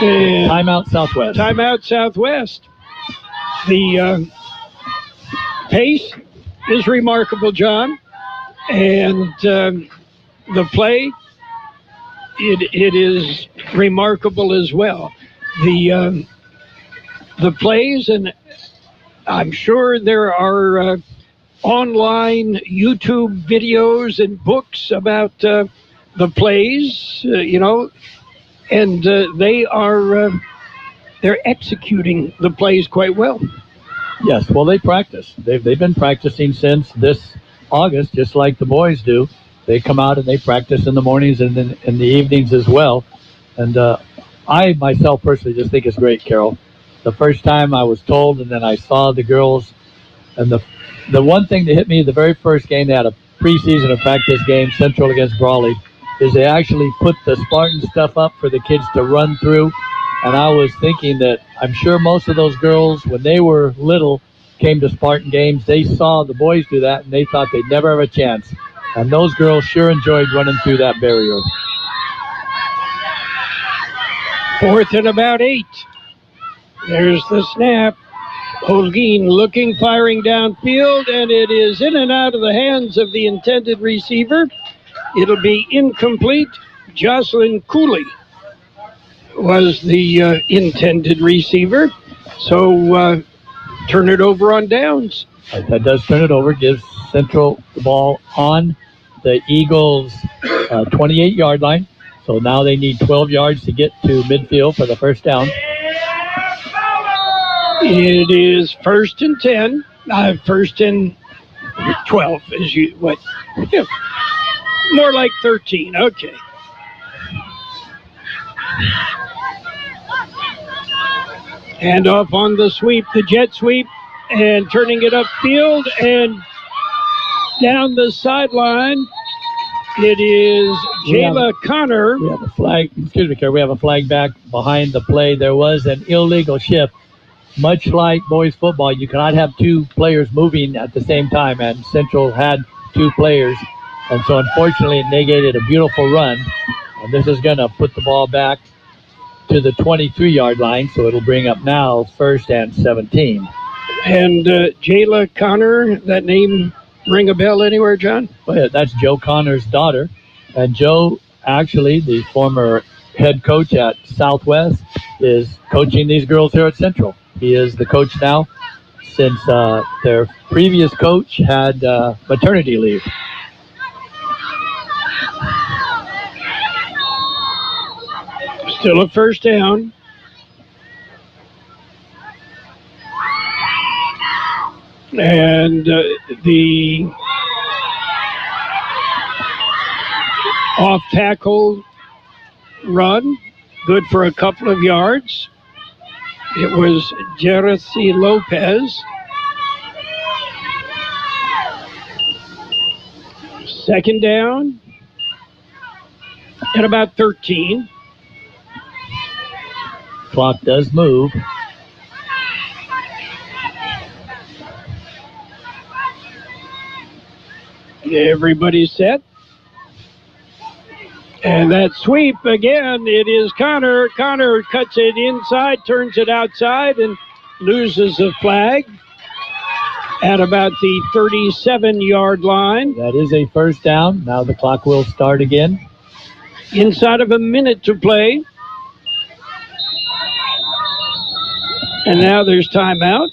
And timeout Southwest. Timeout Southwest. The pace is remarkable, John. And the play, it is remarkable as well. The plays, and I'm sure there are online YouTube videos and books about the plays, and they are they're executing the plays quite well. Yes, well, they practice. They've been practicing since this August, just like the boys do. They come out and they practice in the mornings and then in the evenings as well. And I myself personally just think it's great, Carroll. The first time I was told, and then I saw the girls, and the one thing that hit me the very first game, they had a preseason or practice game, Central against Brawley, is they actually put the Spartan stuff up for the kids to run through. And I was thinking that I'm sure most of those girls, when they were little, came to Spartan games, they saw the boys do that, and they thought they'd never have a chance. And those girls sure enjoyed running through that barrier. 4th and about 8. There's the snap. Holguin looking, firing downfield, and it is in and out of the hands of the intended receiver. It'll be incomplete. Jocelyn Cooley was the intended receiver. So turn it over on downs. That does turn it over, gives Central the ball on the Eagles' 28-yard line. So now they need 12 yards to get to midfield for the first down. It is 1st and 10. 1st and 12. Yeah, more like 13. Okay. Hand off on the sweep, the jet sweep, and turning it upfield and down the sideline. It is Jayla Connor. We have a flag. Excuse me, Kerr. We have a flag back behind the play. There was an illegal shift. Much like boys football, you cannot have two players moving at the same time, and Central had two players, and so unfortunately it negated a beautiful run. And this is going to put the ball back to the 23-yard line, so it'll bring up now 1st and 17. And Jayla Connor, that name ring a bell anywhere, John? Well, yeah, that's Joe Connor's daughter, and Joe, actually, the former head coach at Southwest, is coaching these girls here at Central. He is the coach now since their previous coach had maternity leave. Still a first down. And the off tackle run, good for a couple of yards. It was Jersey Lopez. Second down at about 13. Clock does move. Everybody's set. And that sweep again, it is Connor. Connor cuts it inside, turns it outside, and loses a flag at about the 37-yard line. That is a first down. Now the clock will start again. Inside of a minute to play. And now there's timeout.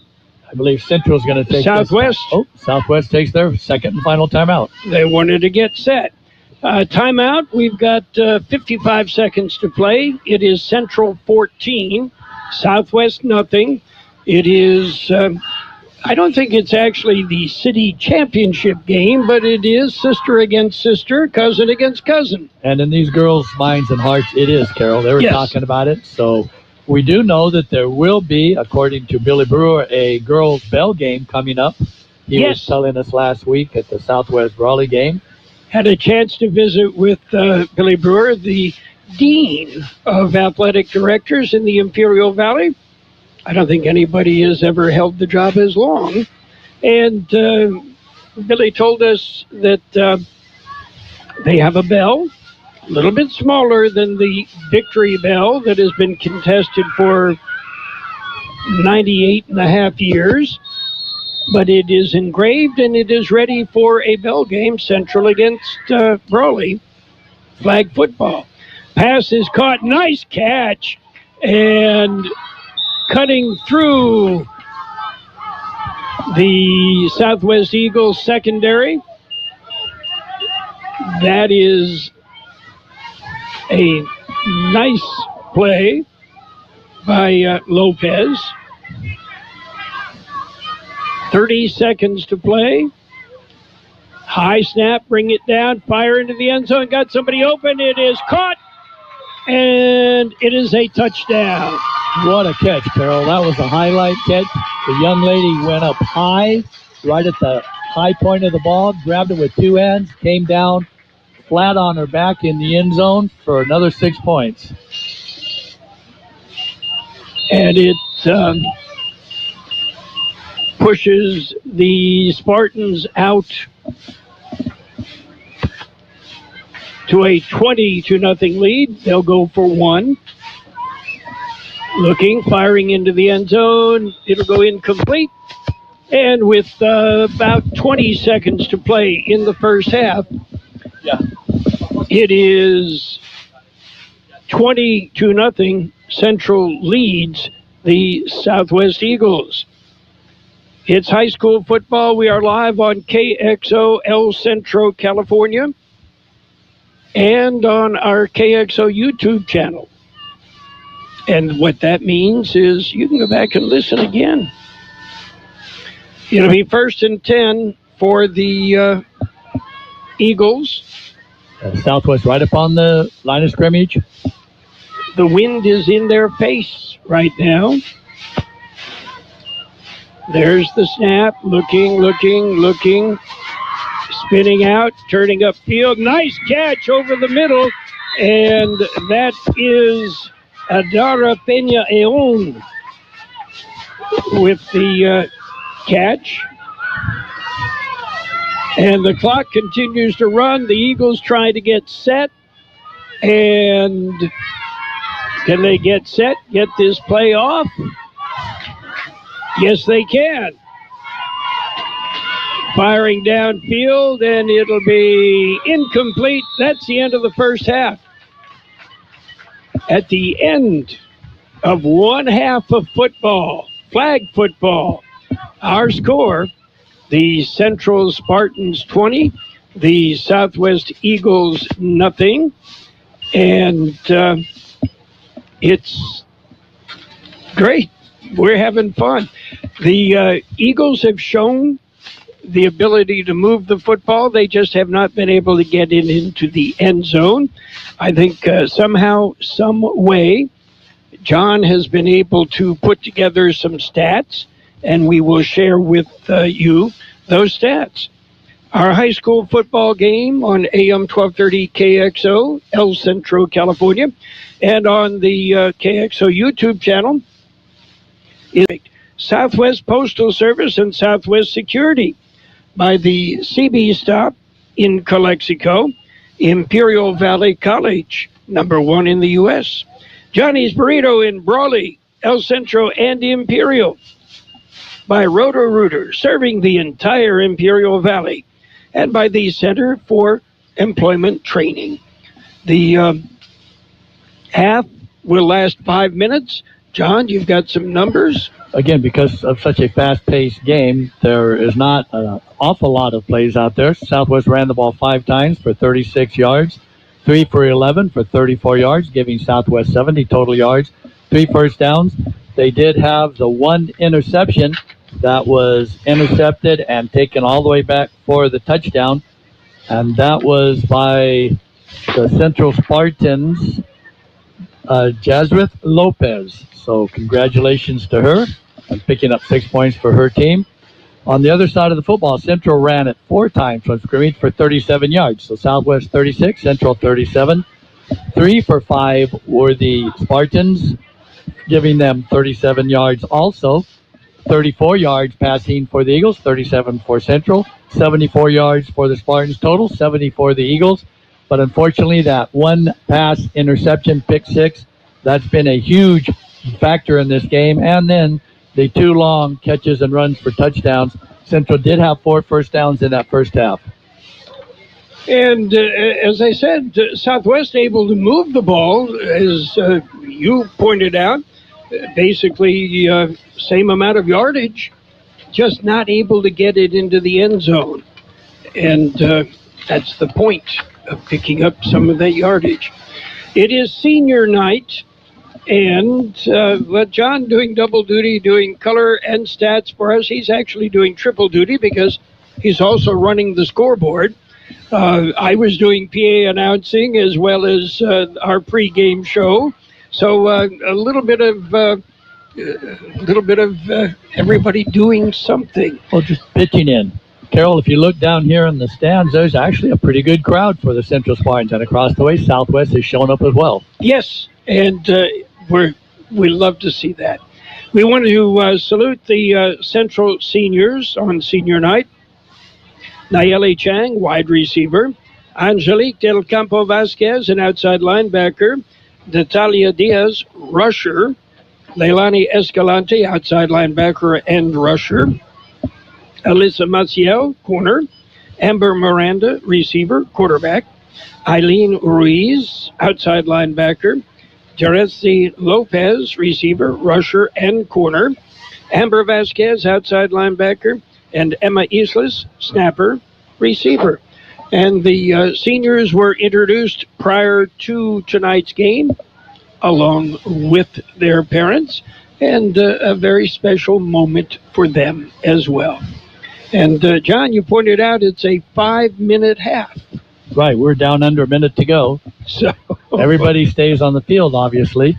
I believe Central's going to take Southwest. Southwest takes their second and final timeout. They wanted to get set. Timeout. We've got 55 seconds to play. It is Central 14, Southwest nothing. It is, I don't think it's actually the city championship game, but it is sister against sister, cousin against cousin. And in these girls' minds and hearts, it is, Carroll. They were talking about it. So we do know that there will be, according to Billy Brewer, a girls' bell game coming up. He was telling us last week at the Southwest Raleigh game. Had a chance to visit with Billy Brewer, the Dean of Athletic Directors in the Imperial Valley. I don't think anybody has ever held the job as long. And Billy told us that they have a bell, a little bit smaller than the Victory Bell that has been contested for 98 and a half years. But it is engraved and it is ready for a bell game, Central against Raleigh, flag football. Pass is caught, nice catch, and cutting through the Southwest Eagles secondary. That is a nice play by Lopez. 30 seconds to play. High snap, bring it down, fire into the end zone, got somebody open. It is caught, and it is a touchdown. What a catch, Carroll. That was a highlight catch. The young lady went up high, right at the high point of the ball, grabbed it with two hands, came down flat on her back in the end zone for another 6 points. And it pushes the Spartans out to a 20-0 lead. They'll go for one. Looking, firing into the end zone. It'll go incomplete. And with about 20 seconds to play in the first half, it is 20-0. Central leads the Southwest Eagles. It's high school football. We are live on KXO El Centro, California, and on our KXO YouTube channel. And what that means is you can go back and listen again. It'll be 1st and 10 for the Eagles. Southwest right upon the line of scrimmage. The wind is in their face right now. There's the snap. Looking. Spinning out, turning upfield. Nice catch over the middle. And that is Adara Peña Eon with the catch. And the clock continues to run. The Eagles try to get set. And can they get set, get this play off? Yes, they can. Firing downfield, and it'll be incomplete. That's the end of the first half. At the end of one half of football, flag football, our score, the Central Spartans 20, the Southwest Eagles nothing. And it's great. We're having fun. The Eagles have shown the ability to move the football. They just have not been able to get it into the end zone. I think somehow, some way, John has been able to put together some stats, and we will share with you those stats. Our high school football game on AM 1230 KXO, El Centro, California, and on the KXO YouTube channel is Southwest Postal Service and Southwest Security by the CB stop in Calexico, Imperial Valley College, #1 in the U.S. Johnny's Burrito in Brawley, El Centro, and Imperial by Roto-Rooter, serving the entire Imperial Valley, and by the Center for Employment Training. The half will last 5 minutes. John, you've got some numbers. Again, because of such a fast-paced game, there is not an awful lot of plays out there. Southwest ran the ball 5 times for 36 yards, 3 for 11 for 34 yards, giving Southwest 70 total yards, 3 first downs. They did have the one interception that was intercepted and taken all the way back for the touchdown, and that was by the Central Spartans, Jazrith Lopez. So congratulations to her on picking up 6 points for her team. On the other side of the football, Central ran it 4 times from scrimmage for 37 yards. So Southwest 36, Central 37. 3 for 5 were the Spartans, giving them 37 yards also. 34 yards passing for the Eagles, 37 for Central, 74 yards for the Spartans total, 70 for the Eagles. But unfortunately, that one pass interception, pick 6, that's been a huge factor in this game. And then the 2 long catches and runs for touchdowns. Central did have 4 first downs in that first half. And as I said, Southwest able to move the ball, as you pointed out, basically same amount of yardage, just not able to get it into the end zone. And that's the point of picking up some of that yardage. It is senior night, and John doing double duty, doing color and stats for us. He's actually doing triple duty because he's also running the scoreboard. I was doing PA announcing as well as our pregame show. So a little bit of everybody doing something. Well, just pitching in. Carroll, if you look down here in the stands, there's actually a pretty good crowd for the Central Spartans, and across the way, Southwest has shown up as well. Yes, and we love to see that. We want to salute the Central seniors on senior night. Nayeli Chang, wide receiver. Angelique Del Campo Vasquez, an outside linebacker. Natalia Diaz, rusher. Leilani Escalante, outside linebacker and rusher. Alyssa Maciel, corner. Amber Miranda, receiver, quarterback. Eileen Ruiz, outside linebacker. Jerezi Lopez, receiver, rusher, and corner. Amber Vasquez, outside linebacker. And Emma Islas, snapper, receiver. And the seniors were introduced prior to tonight's game, along with their parents, and a very special moment for them as well. And John, you pointed out it's a 5-minute half. Right, we're down under a minute to go. So Everybody stays on the field, obviously.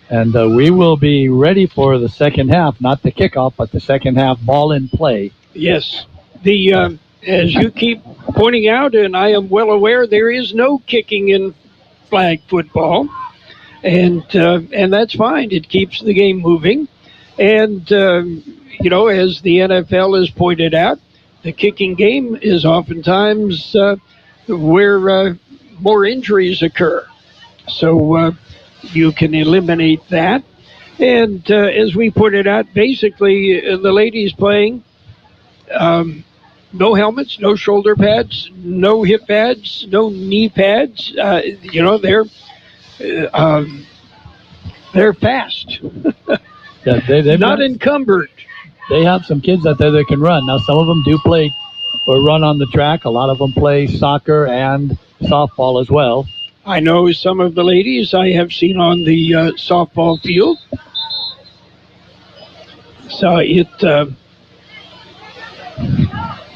And we will be ready for the second half, not the kickoff, but the second half ball in play. yes, the as you keep pointing out, and I am well aware, there is no kicking in flag football, and that's fine. It keeps the game moving, and as the NFL has pointed out, the kicking game is oftentimes where more injuries occur. So you can eliminate that. And as we pointed out, basically the ladies playing, no helmets, no shoulder pads, no hip pads, no knee pads. They're fast. Yeah, they've Not encumbered. They have some kids out there that can run. Now, some of them do play or run on the track. A lot of them play soccer and softball as well. I know some of the ladies I have seen on the softball field. So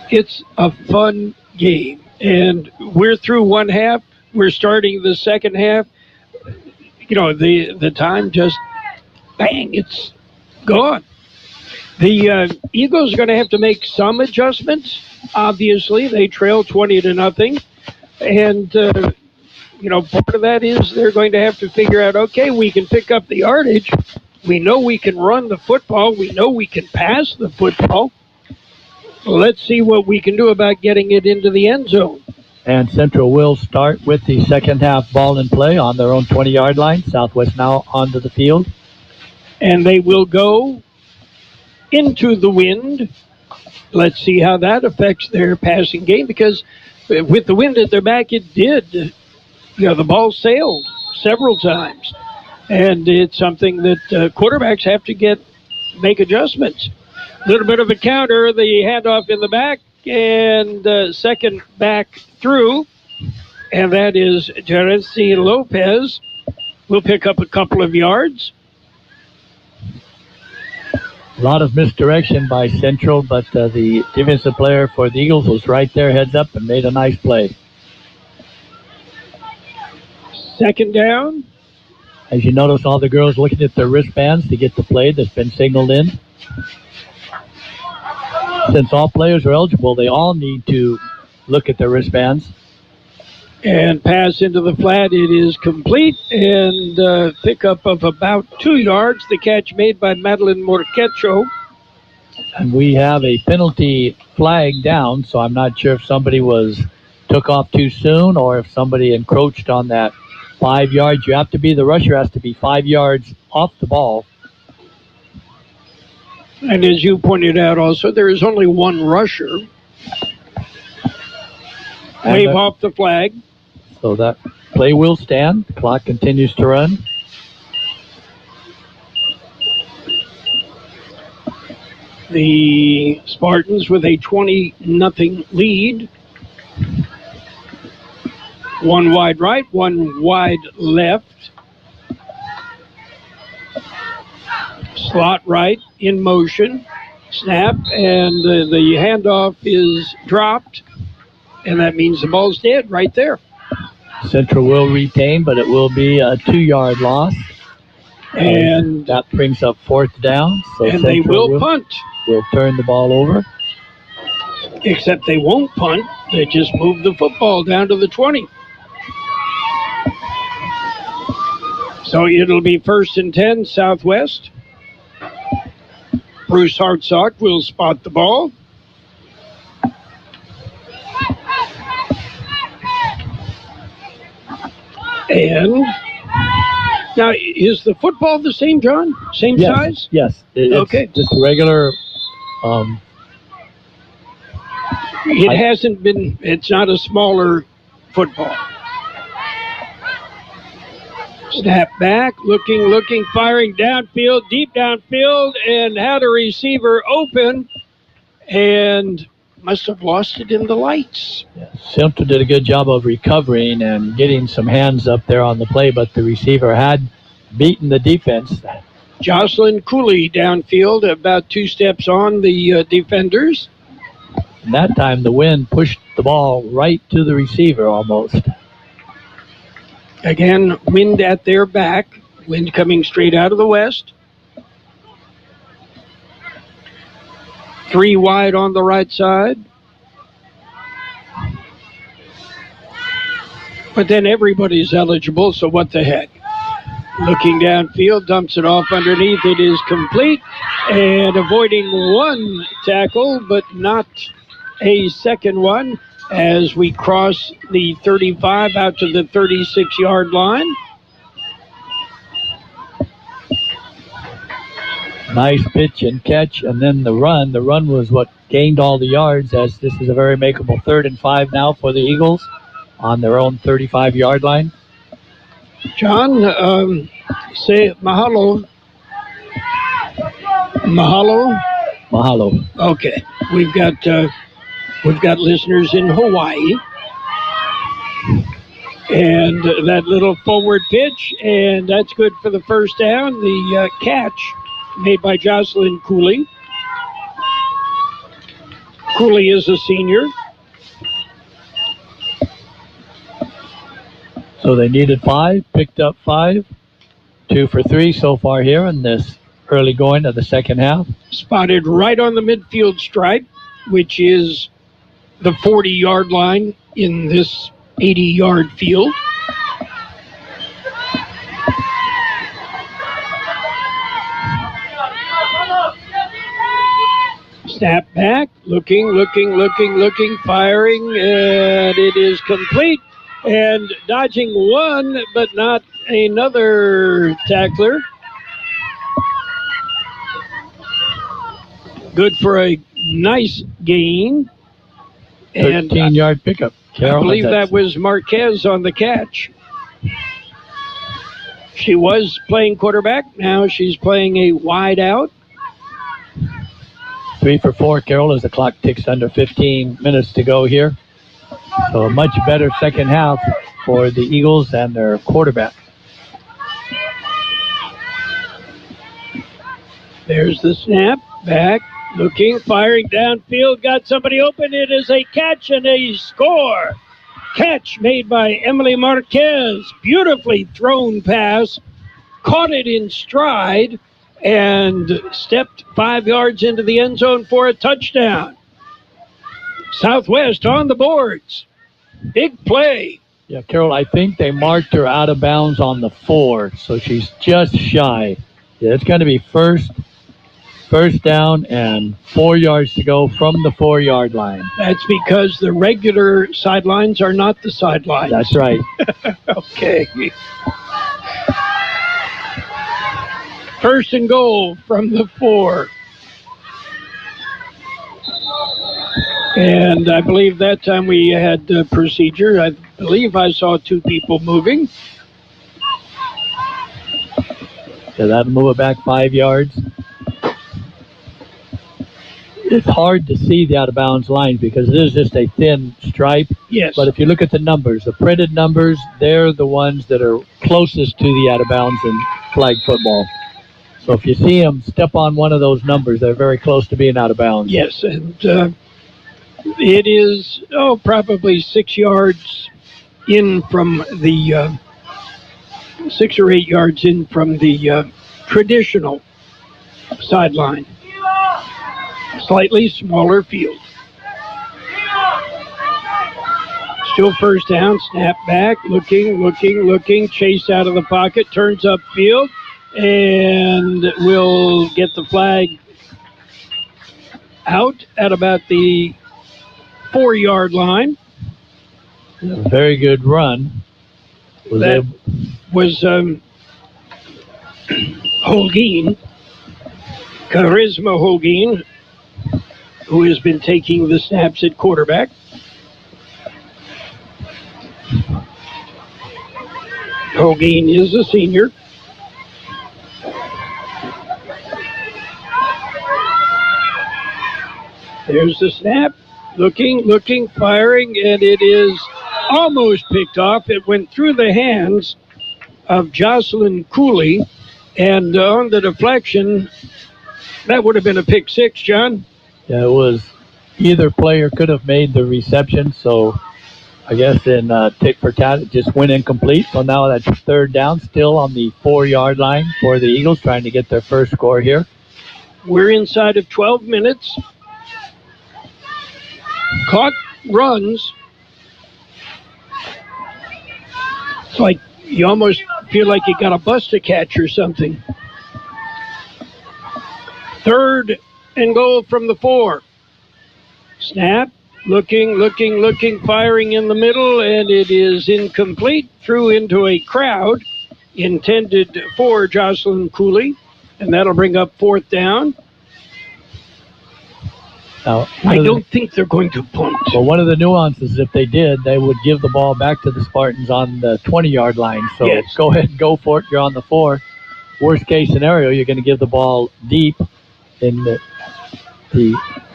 it's a fun game. And we're through one half. We're starting the second half. The time just, bang, it's gone. The Eagles are going to have to make some adjustments. Obviously, they trail 20-0. And, part of that is they're going to have to figure out, okay, we can pick up the yardage. We know we can run the football. We know we can pass the football. Let's see what we can do about getting it into the end zone. And Central will start with the second half ball in play on their own 20-yard line. Southwest now onto the field. And they will go into the wind. Let's see how that affects their passing game, because with the wind at their back, it did. The ball sailed several times. And it's something that quarterbacks have to make adjustments. A little bit of a counter, the handoff in the back, and second back through. And that is Jerezi Lopez. Will pick up a couple of yards. A lot of misdirection by Central, but the defensive player for the Eagles was right there, heads up, and made a nice play. Second down. As you notice, all the girls looking at their wristbands to get the play that's been signaled in. Since all players are eligible, they all need to look at their wristbands. And pass into the flat. It is complete, and pickup of about 2 yards. The catch made by Madeline Morquecho. And we have a penalty flag down, so I'm not sure if somebody took off too soon or if somebody encroached on that 5 yards. The rusher has to be 5 yards off the ball. And as you pointed out also, there is only one rusher. Wave off the flag. So that play will stand. The clock continues to run. The Spartans with a 20-0 lead. One wide right, one wide left. Slot right in motion. Snap, and the handoff is dropped. And that means the ball's dead right there. Central will retain, but it will be a 2-yard loss. And that brings up fourth down. So and they will punt. Will turn the ball over. Except they won't punt. They just move the football down to the 20. So it'll be 1st and 10, Southwest. Bruce Hartsock will spot the ball. And Now, is the football the same, John? Same Yes, size? yes. It's Okay. just regular. It's not a smaller football. Snap back, looking, firing downfield, deep downfield, and had a receiver open and must have lost it in the lights. Centro did a good job of recovering and getting some hands up there on the play, but the receiver had beaten the defense. Jocelyn Cooley downfield, about 2 steps on the defenders. And that time the wind pushed the ball right to the receiver almost. Again, wind at their back, wind coming straight out of the west. 3 wide on the right side. But then everybody's eligible, so what the heck? Looking downfield, dumps it off underneath. It is complete and avoiding 1 tackle, but not a second one as we cross the 35 out to the 36-yard line. Nice pitch and catch, and then the run. The run was what gained all the yards, as this is a very makeable 3rd and 5 now for the Eagles on their own 35-yard line. John, say mahalo. Mahalo? Mahalo. Okay. We've got listeners in Hawaii. And that little forward pitch, and that's good for the first down. The catch made by Jocelyn Cooley. Cooley is a senior. So they needed 5, picked up 5, 2 for 3 so far here in this early going of the second half. Spotted right on the midfield stripe, which is the 40-yard line in this 80-yard field. Snap back, looking, firing, and it is complete. And dodging 1, but not another tackler. Good for a nice gain. 13-yard pickup. Carroll, I believe that was Marquez on the catch. She was playing quarterback. Now she's playing a wide out. 3 for 4, Carroll, as the clock ticks under 15 minutes to go here. So a much better second half for the Eagles and their quarterback. There's the snap. Back, looking, firing downfield. Got somebody open. It is a catch and a score. Catch made by Emily Marquez. Beautifully thrown pass. Caught it in stride and stepped 5 yards into the end zone for a touchdown. Southwest on the boards. Big play. Yeah, Carroll, I think they marked her out of bounds on the 4, so she's just shy. Yeah, it's going to be first down and 4 yards to go from the 4-yard line. That's because the regular sidelines are not the sidelines. That's right. Okay. First and goal from the 4. And I believe that time we had procedure. I believe I saw 2 people moving. So that'll move it back 5 yards. It's hard to see the out-of-bounds line because it is just a thin stripe. Yes. But if you look at the numbers, the printed numbers, they're the ones that are closest to the out-of-bounds in flag football. So if you see them step on one of those numbers, they're very close to being out of bounds. Yes, and it is probably 6 yards in from the 6 or 8 yards in from the traditional sideline. Slightly smaller field. Still first down, snap back, looking, chased out of the pocket, turns upfield, and will get the flag out at about the 4-yard line. A very good run. That was Holguin, Charisma Holguin, who has been taking the snaps at quarterback. Holguin is a senior. There's the snap. Looking, firing, and it is almost picked off. It went through the hands of Jocelyn Cooley, and on the deflection, that would have been a pick six, John. Yeah, it was. Either player could have made the reception, so I guess in tick for tat, it just went incomplete. So now that's third down, still on the 4-yard line for the Eagles, trying to get their first score here. We're inside of 12 minutes. Clock runs. It's like you almost feel like you got a bus to catch or something. 3rd and goal from the 4. Snap. Looking, firing in the middle, and it is incomplete. Threw into a crowd intended for Jocelyn Cooley, and that'll bring up 4th down. Now, I don't think they're going to punt. Well, one of the nuances, if they did, they would give the ball back to the Spartans on the 20-yard line. So yes. Go ahead and go for it. You're on the 4. Worst case scenario, you're going to give the ball deep in the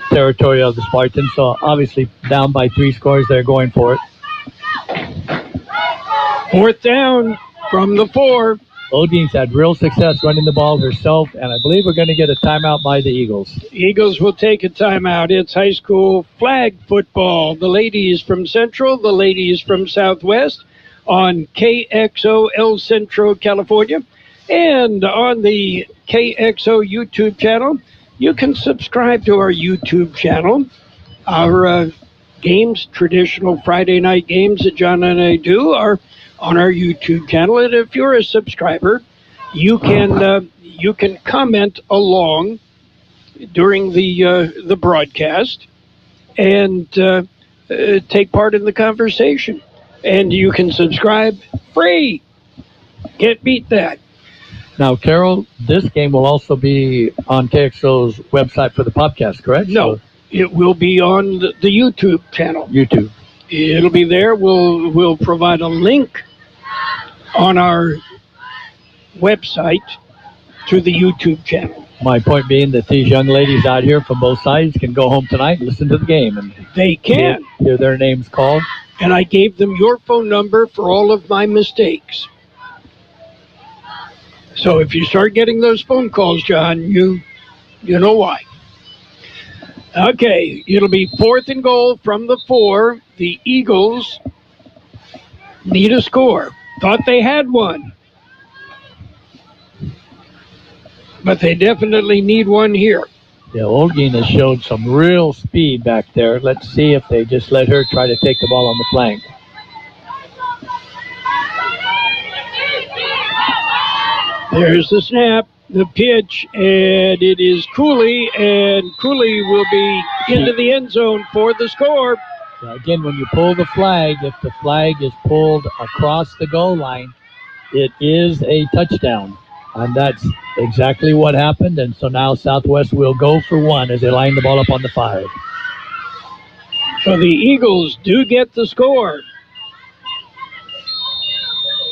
territory of the Spartans. So obviously down by 3 scores, they're going for it. 4th down from the 4. Oldies had real success running the ball herself, and I believe we're going to get a timeout by the Eagles. Eagles will take a timeout. It's high school flag football. The ladies from Central, the ladies from Southwest on KXO El Centro, California, and on the KXO YouTube channel. You can subscribe to our YouTube channel. Our games, traditional Friday night games that John and I do, are on our YouTube channel. And if you're a subscriber, you can comment along during the broadcast and take part in the conversation. And you can subscribe free. Can't beat that. Now, Carroll, this game will also be on KXO's website for the podcast, correct? No, so, it will be on the YouTube channel. YouTube. It'll be there. We'll provide a link on our website to the YouTube channel. My point being that these young ladies out here from both sides can go home tonight and listen to the game. And they can. Hear their names called. And I gave them your phone number for all of my mistakes. So if you start getting those phone calls, John, you know why. Okay, it'll be 4th and goal from the 4. The Eagles need a score. Thought they had one. But they definitely need one here. Yeah, Olguin has showed some real speed back there. Let's see if they just let her try to take the ball on the flank. There's the snap, the pitch, and it is Cooley, and Cooley will be into the end zone for the score. Now again, when you pull the flag, if the flag is pulled across the goal line, it is a touchdown. And that's exactly what happened. And so now Southwest will go for 1 as they line the ball up on the 5. So the Eagles do get the score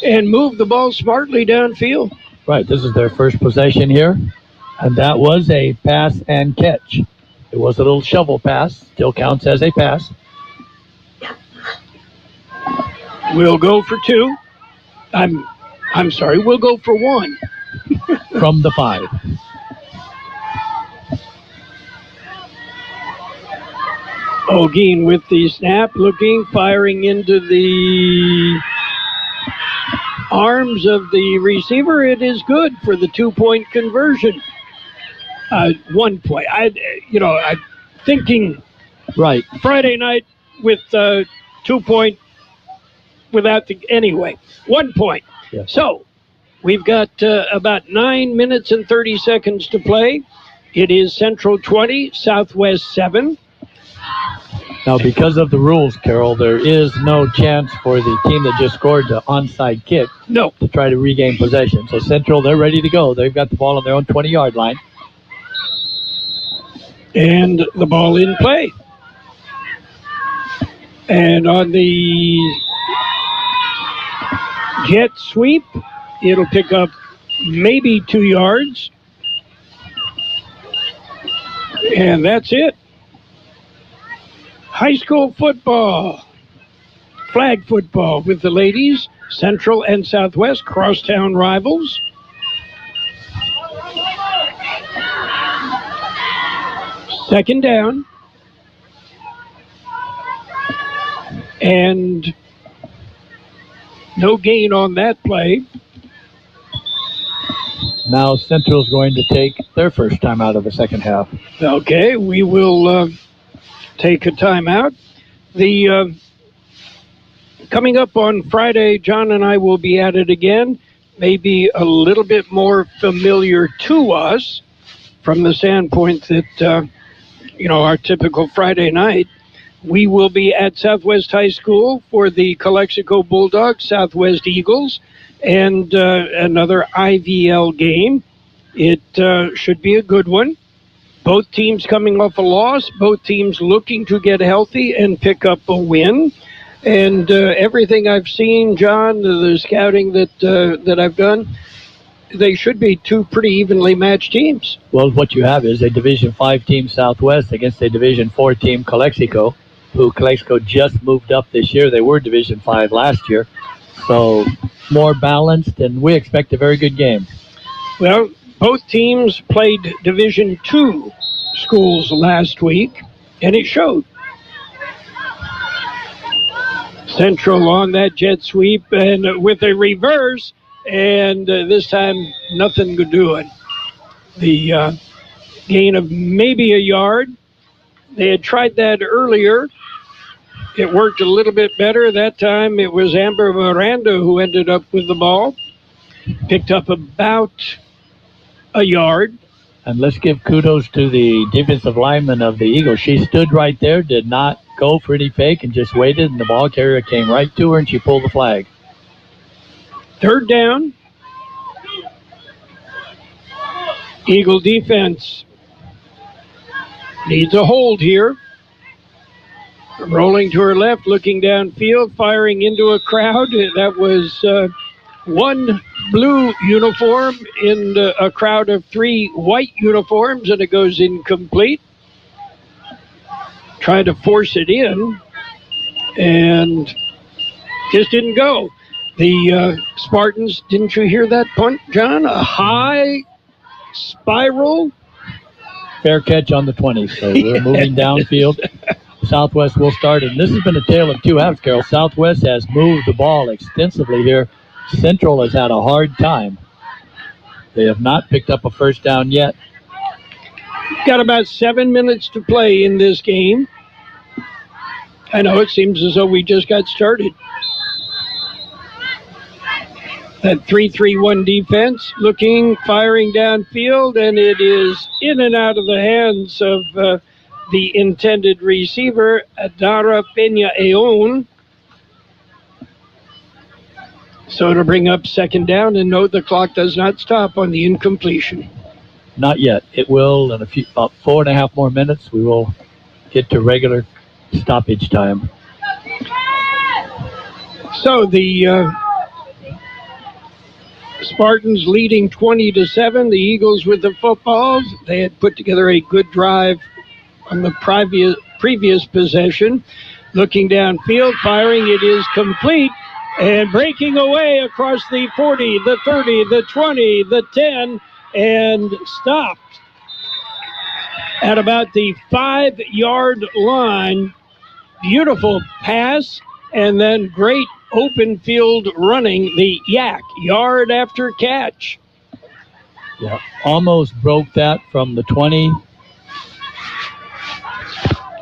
and move the ball smartly downfield. Right, this is their first possession here, and that was a pass and catch. It was a little shovel pass, still counts as a pass. We'll go for 2. I'm sorry, we'll go for 1. From the 5. Holguin with the snap, looking, firing into the arms of the receiver. It is good for the 2-point conversion. 1 point. I'm thinking right Friday night with 2-point without the anyway. 1 point. Yes. So we've got about 9 minutes and 30 seconds to play. It is Central 20, Southwest 7. Now, because of the rules, Carroll, there is no chance for the team that just scored the onside kick No. to try to regain possession. So Central, they're ready to go. They've got the ball on their own 20-yard line. And the ball in play. And on the jet sweep, it'll pick up maybe 2 yards. And that's it. High school football, flag football with the ladies, Central and Southwest, crosstown rivals. Second down. And no gain on that play. Now Central's going to take their first time out of the second half. Okay, we will take a timeout. The coming up on Friday, John and I will be at it again. Maybe a little bit more familiar to us from the standpoint that, our typical Friday night. We will be at Southwest High School for the Calexico Bulldogs, Southwest Eagles, and another IVL game. It should be a good one. Both teams coming off a loss, both teams looking to get healthy and pick up a win. And everything I've seen, John, the scouting that I've done, they should be two pretty evenly matched teams. Well, what you have is a Division 5 team Southwest against a Division 4 team Calexico, who Calexico just moved up this year. They were Division 5 last year. So more balanced, and we expect a very good game. Well, both teams played Division 2 schools last week, and it showed. Central on that jet sweep and with a reverse, and this time nothing could do it. The gain of maybe a yard. They had tried that earlier. It worked a little bit better. That time it was Amber Miranda who ended up with the ball. Picked up about a yard. And let's give kudos to the defensive lineman of the Eagles. She stood right there, did not go for any fake, and just waited, and the ball carrier came right to her, and she pulled the flag. Third down. Eagle defense needs a hold here. Rolling to her left, looking downfield, firing into a crowd. That was one blue uniform in a crowd of 3 white uniforms, and it goes incomplete. Tried to force it in, and just didn't go. The Spartans, didn't you hear that punt, John? A high spiral. Fair catch on the 20, so we're moving downfield. Southwest will start, and this has been a tale of two halves, Carroll. Southwest has moved the ball extensively here. Central has had a hard time. They have not picked up a first down yet. Got about 7 minutes to play in this game. I know it seems as though we just got started. That 3-3-1 defense looking, firing downfield, and it is in and out of the hands of the intended receiver, Adara Peña-Eon. So it'll bring up second down, and no, the clock does not stop on the incompletion. Not yet. It will in about 4.5 more minutes. We will get to regular stoppage time. So the Spartans leading 20-7. The Eagles with the footballs. They had put together a good drive on the previous possession. Looking downfield, firing. It is complete. And breaking away across the 40, the 30, the 20, the 10, and stopped at about the 5-yard line. Beautiful pass, and then great open field running. The yak, yard after catch. Yeah, almost broke that from the 20.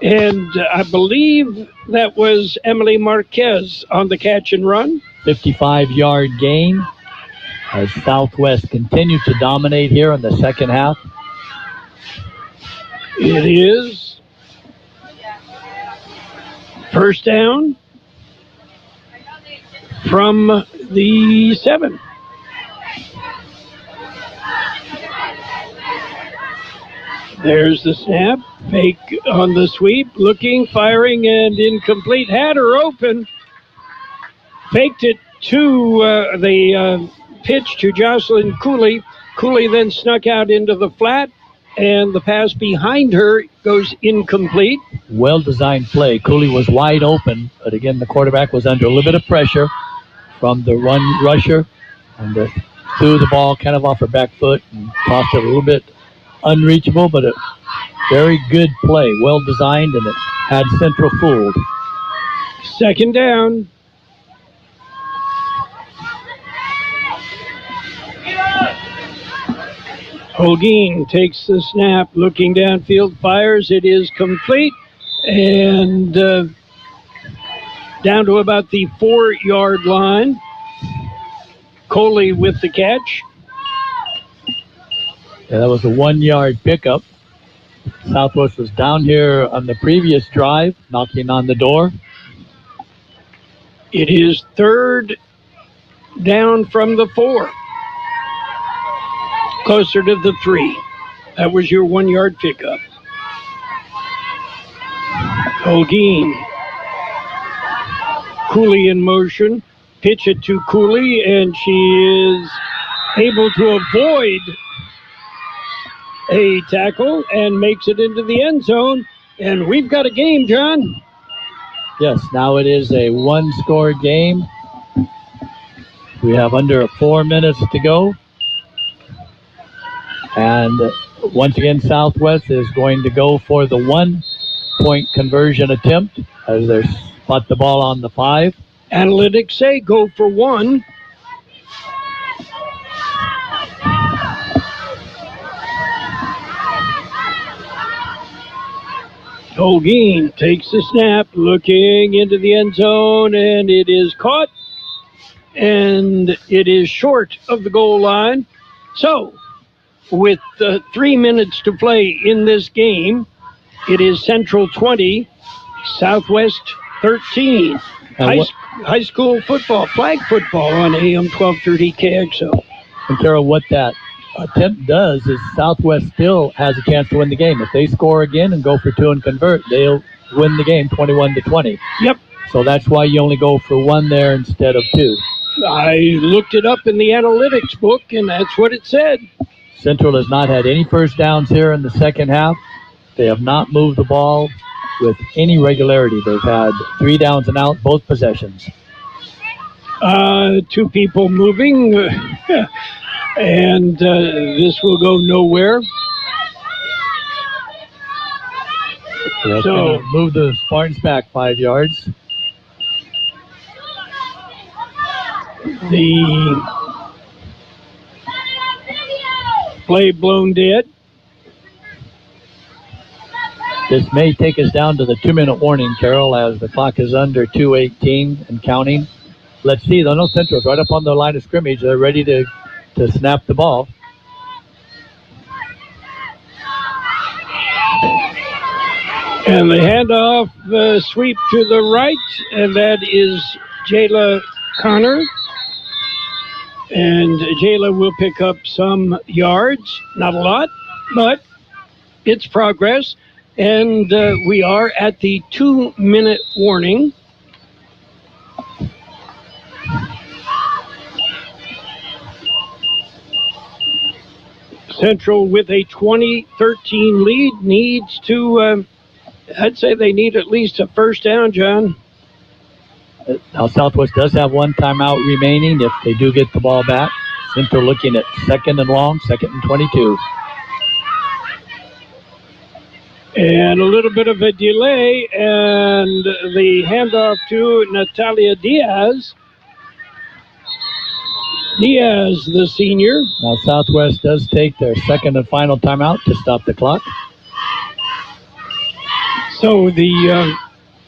And I believe that was Emily Marquez on the catch and run. 55-yard gain as Southwest continues to dominate here in the second half. It is First down from the 7. There's the snap. Fake on the sweep. Looking, firing, and incomplete. Had her open. Faked it to the pitch to Jocelyn Cooley. Cooley then snuck out into the flat, and the pass behind her goes incomplete. Well-designed play. Cooley was wide open, but again, the quarterback was under a little bit of pressure from the run rusher, and threw the ball kind of off her back foot and tossed it a little bit unreachable, but a very good play, well-designed, and it had Centro fooled. Second down. Holguin takes the snap, looking downfield, fires. It is complete, and down to about the 4-yard line. Coley with the catch. Yeah, that was a 1-yard pickup. Southwest was down here on the previous drive, knocking on the door. It is third down from the 4. Closer to the 3. That was your 1-yard pickup. Holguin. Cooley in motion. Pitch it to Cooley, and she is able to avoid a tackle and makes it into the end zone. And we've got a game, John. Yes, now it is a 1-score game. We have under 4 minutes to go. And once again, Southwest is going to go for the 1-point conversion attempt as they spot the ball on the 5. Analytics say go for 1. Holguin takes the snap, looking into the end zone, and it is caught, and it is short of the goal line. So, with 3 minutes to play in this game, it is Central 20, Southwest 13. High school football, flag football on AM 1230 KXO. And Carroll, what that attempt does is Southwest still has a chance to win the game. If they score again and go for 2 and convert, they'll win the game 21-20. Yep. So that's why you only go for 1 there instead of 2. I looked it up in the analytics book, and that's what it said. Central has not had any first downs here in the second half. They have not moved the ball with any regularity. They've had 3 downs and out, both possessions. 2 people moving, and this will go nowhere. So move the Spartans back 5 yards. The play blown dead. This may take us down to the 2-minute warning, Carroll, as the clock is under 2:18 and counting. Let's see. The No Central's right up on the line of scrimmage. They're ready to snap the ball. And the handoff sweep to the right, and that is Jayla Connor. And Jayla will pick up some yards. Not a lot, but it's progress. And we are at the 2-minute warning. Central with a 20-13 lead needs to, I'd say they need at least a first down, John. Now Southwest does have 1 timeout remaining if they do get the ball back. Central looking at 2nd and long, 2nd and 22. And a little bit of a delay, and the handoff to Natalia Diaz. Diaz, the senior. Now Southwest does take their 2nd and final timeout to stop the clock. So the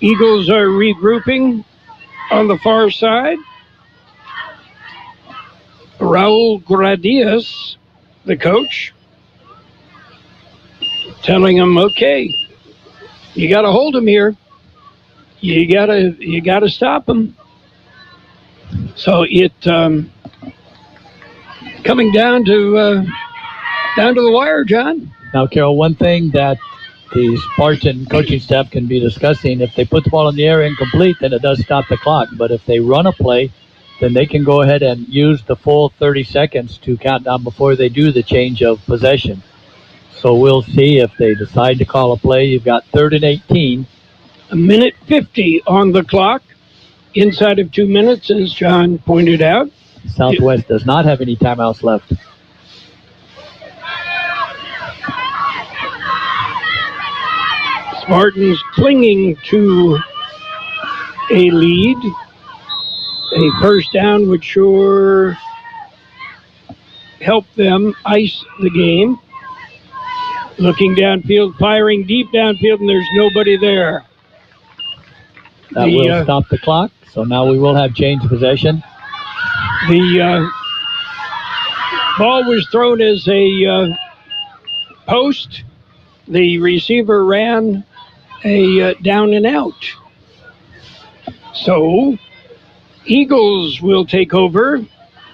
Eagles are regrouping on the far side. Raul Gradius, the coach, telling him, okay, you got to hold him here. You gotta stop them. So it coming down to the wire, John. Now, Carroll, one thing that the Spartan coaching staff can be discussing, if they put the ball in the air incomplete, then it does stop the clock. But if they run a play, then they can go ahead and use the full 30 seconds to count down before they do the change of possession. So we'll see if they decide to call a play. You've got 3rd and 18. A minute 50 on the clock. Inside of 2 minutes, as John pointed out. Southwest does not have any timeouts left. Spartans clinging to a lead. A first down would sure help them ice the game. Looking downfield, firing deep downfield, and there's nobody there. That will stop the clock, so now we will have change of possession. The ball was thrown as a post. The receiver ran a down and out. So, Eagles will take over.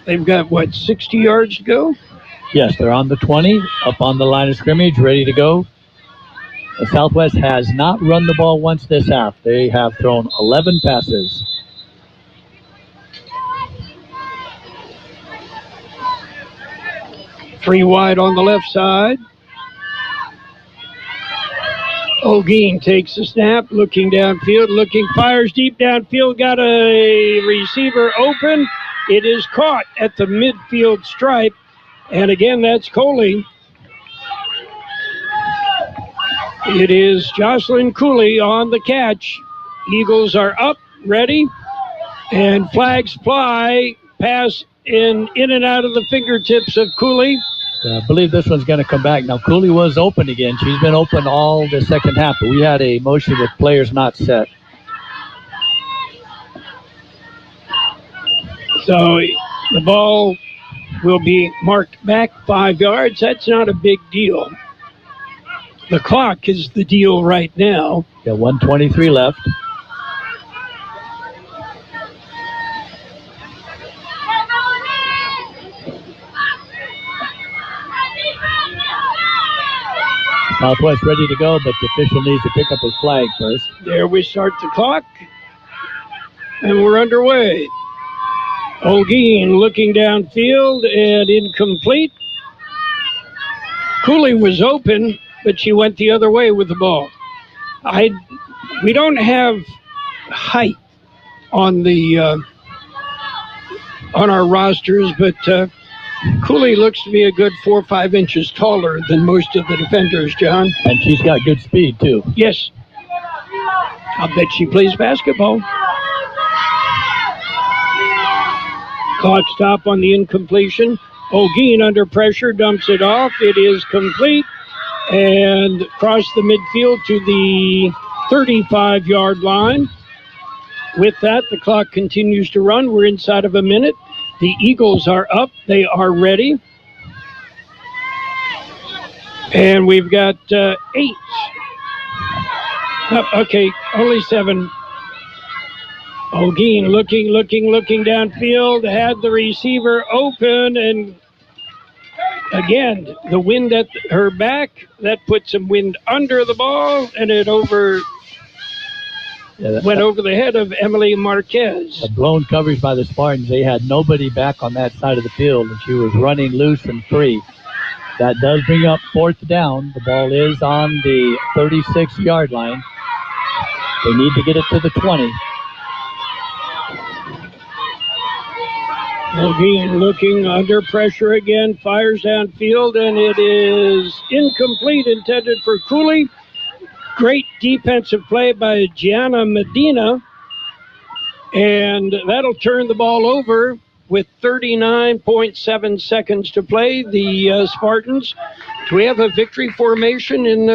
They've got, 60 yards to go? Yes, they're on the 20, up on the line of scrimmage, ready to go. The Southwest has not run the ball once this half. They have thrown 11 passes. Three wide on the left side. Oldies takes the snap, looking downfield, fires deep downfield, got a receiver open. It is caught at the midfield stripe, and again, that's Coley. It is Jocelyn Cooley on the catch. Eagles are up, ready, and flags fly. Pass in and out of the fingertips of Cooley. I believe this one's going to come back. Now, Cooley was open again. She's been open all the second half, but we had a motion with players not set. So the ball will be marked back 5 yards. That's not a big deal. The clock is the deal right now. Got 1:23 left. Southwest ready to go, but the official needs to pick up his flag first. There we start the clock, and we're underway. Oldies looking downfield and incomplete. Cooley was open, but she went the other way with the ball. We don't have height on the on our rosters, but Cooley looks to be a good 4 or 5 inches taller than most of the defenders, John. And she's got good speed, too. Yes. I'll bet she plays basketball. Clock stop on the incompletion. Oldies under pressure, dumps it off. It is complete. And across the midfield to the 35-yard line. With that, the clock continues to run. We're inside of a minute. The Eagles are up. They are ready. And we've got 8. Okay, only 7. Oldies looking downfield. Had the receiver open, and again, the wind at her back. That put some wind under the ball, and it went over the head of Emily Marquez. A blown coverage by the Spartans. They had nobody back on that side of the field, and she was running loose and free. That does bring up 4th down. The ball is on the 36-yard line. They need to get it to the 20. Oldies looking under pressure again, fires downfield, and it is incomplete, intended for Cooley. Great defensive play by Gianna Medina, and that'll turn the ball over with 39.7 seconds to play. The Spartans, do we have a victory formation in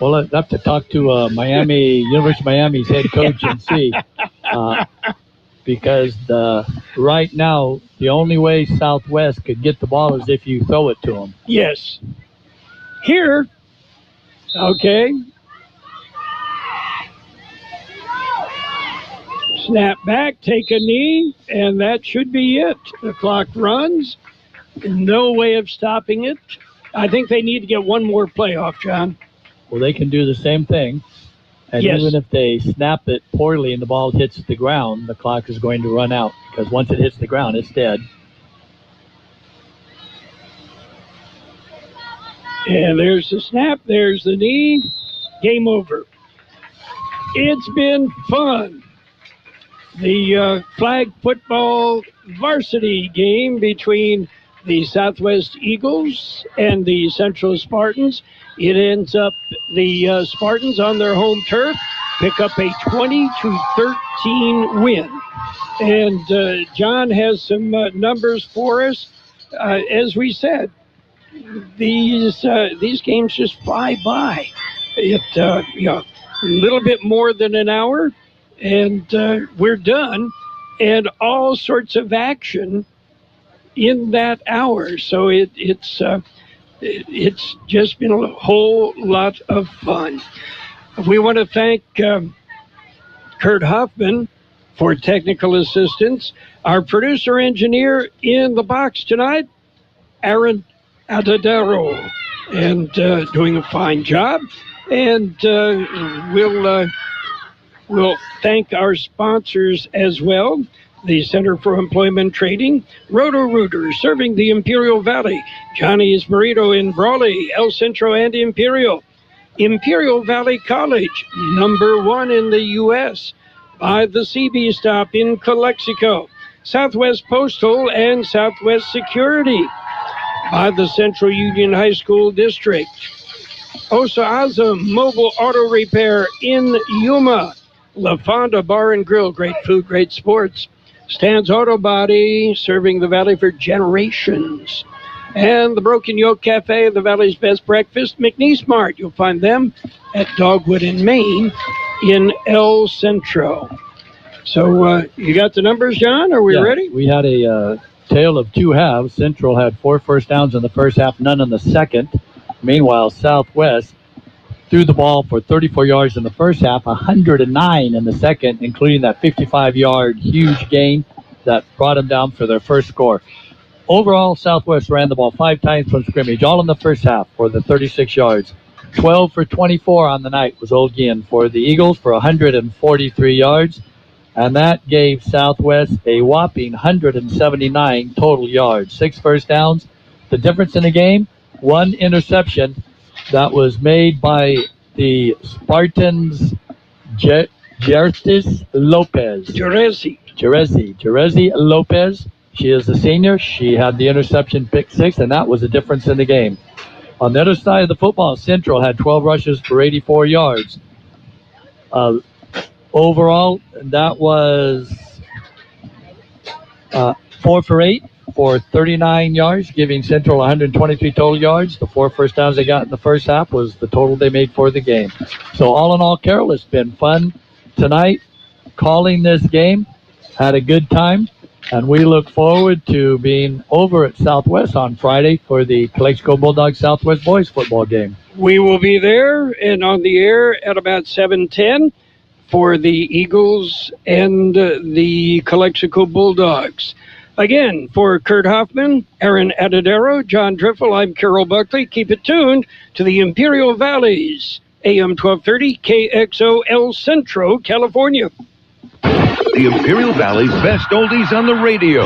Well, I'd have to talk to University of Miami's head coach and see. Because right now, the only way Southwest could get the ball is if you throw it to them. Yes. Here, okay. Snap back, take a knee, and that should be it. The clock runs. No way of stopping it. I think they need to get one more play off, John. Well, they can do the same thing. And Yes. even if they snap it poorly and the ball hits the ground, the clock is going to run out because once it hits the ground, it's dead. And there's the snap, there's the knee. Game over. It's been fun. The flag football varsity game between the Southwest Eagles and the Central Spartans. It ends up the Spartans on their home turf pick up a 20-13 win. And John has some numbers for us. As we said, these games just fly by. It a little bit more than an hour, and we're done. And all sorts of action in that hour. So it's just been a whole lot of fun. We want to thank Kurt Hoffman for technical assistance. Our producer engineer in the box tonight, Aaron Adadero, and doing a fine job. And we'll thank our sponsors as well. The Center for Employment Trading, Roto-Rooter, serving the Imperial Valley, Johnny's Burrito in Brawley, El Centro and Imperial, Imperial Valley College, #1 in the U.S., by the CB stop in Calexico, Southwest Postal and Southwest Security, by the Central Union High School District, Osa Azam Mobile Auto Repair in Yuma, La Fonda Bar and Grill, great food, great sports, Stan's Auto Body, serving the Valley for generations. And the Broken Yoke Cafe, the Valley's best breakfast, McNeese Mart. You'll find them at Dogwood in Maine in El Centro. So you got the numbers, John? Are we ready? We had a tale of two halves. Central had 4 first downs in the first half, none in the second. Meanwhile, Southwest threw the ball for 34 yards in the first half, 109 in the second, including that 55-yard huge gain that brought them down for their first score. Overall, Southwest ran the ball 5 times from scrimmage, all in the first half for the 36 yards. 12 for 24 on the night was Oldies for the Eagles for 143 yards, and that gave Southwest a whopping 179 total yards. 6 first downs. The difference in the game, 1 interception that was made by the Spartans, Jerez Lopez. She is a senior. She had the interception pick 6, and that was the difference in the game. On the other side of the football, Central had 12 rushes for 84 yards. Overall, that was 4 for 8 for 39 yards, giving Central 123 total yards. The 4 first downs they got in the first half was the total they made for the game. So all in all, Carroll, it's been fun tonight calling this game. Had a good time, and we look forward to being over at Southwest on Friday for the Calexico Bulldogs Southwest boys football game. We will be there and on the air at about 7:10 for the Eagles and the Calexico Bulldogs. Again, for Kurt Hoffman, Aaron Adadero, John Driffill, I'm Carroll Buckley. Keep it tuned to the Imperial Valleys, AM 1230, KXO El Centro, California. The Imperial Valley's best oldies on the radio.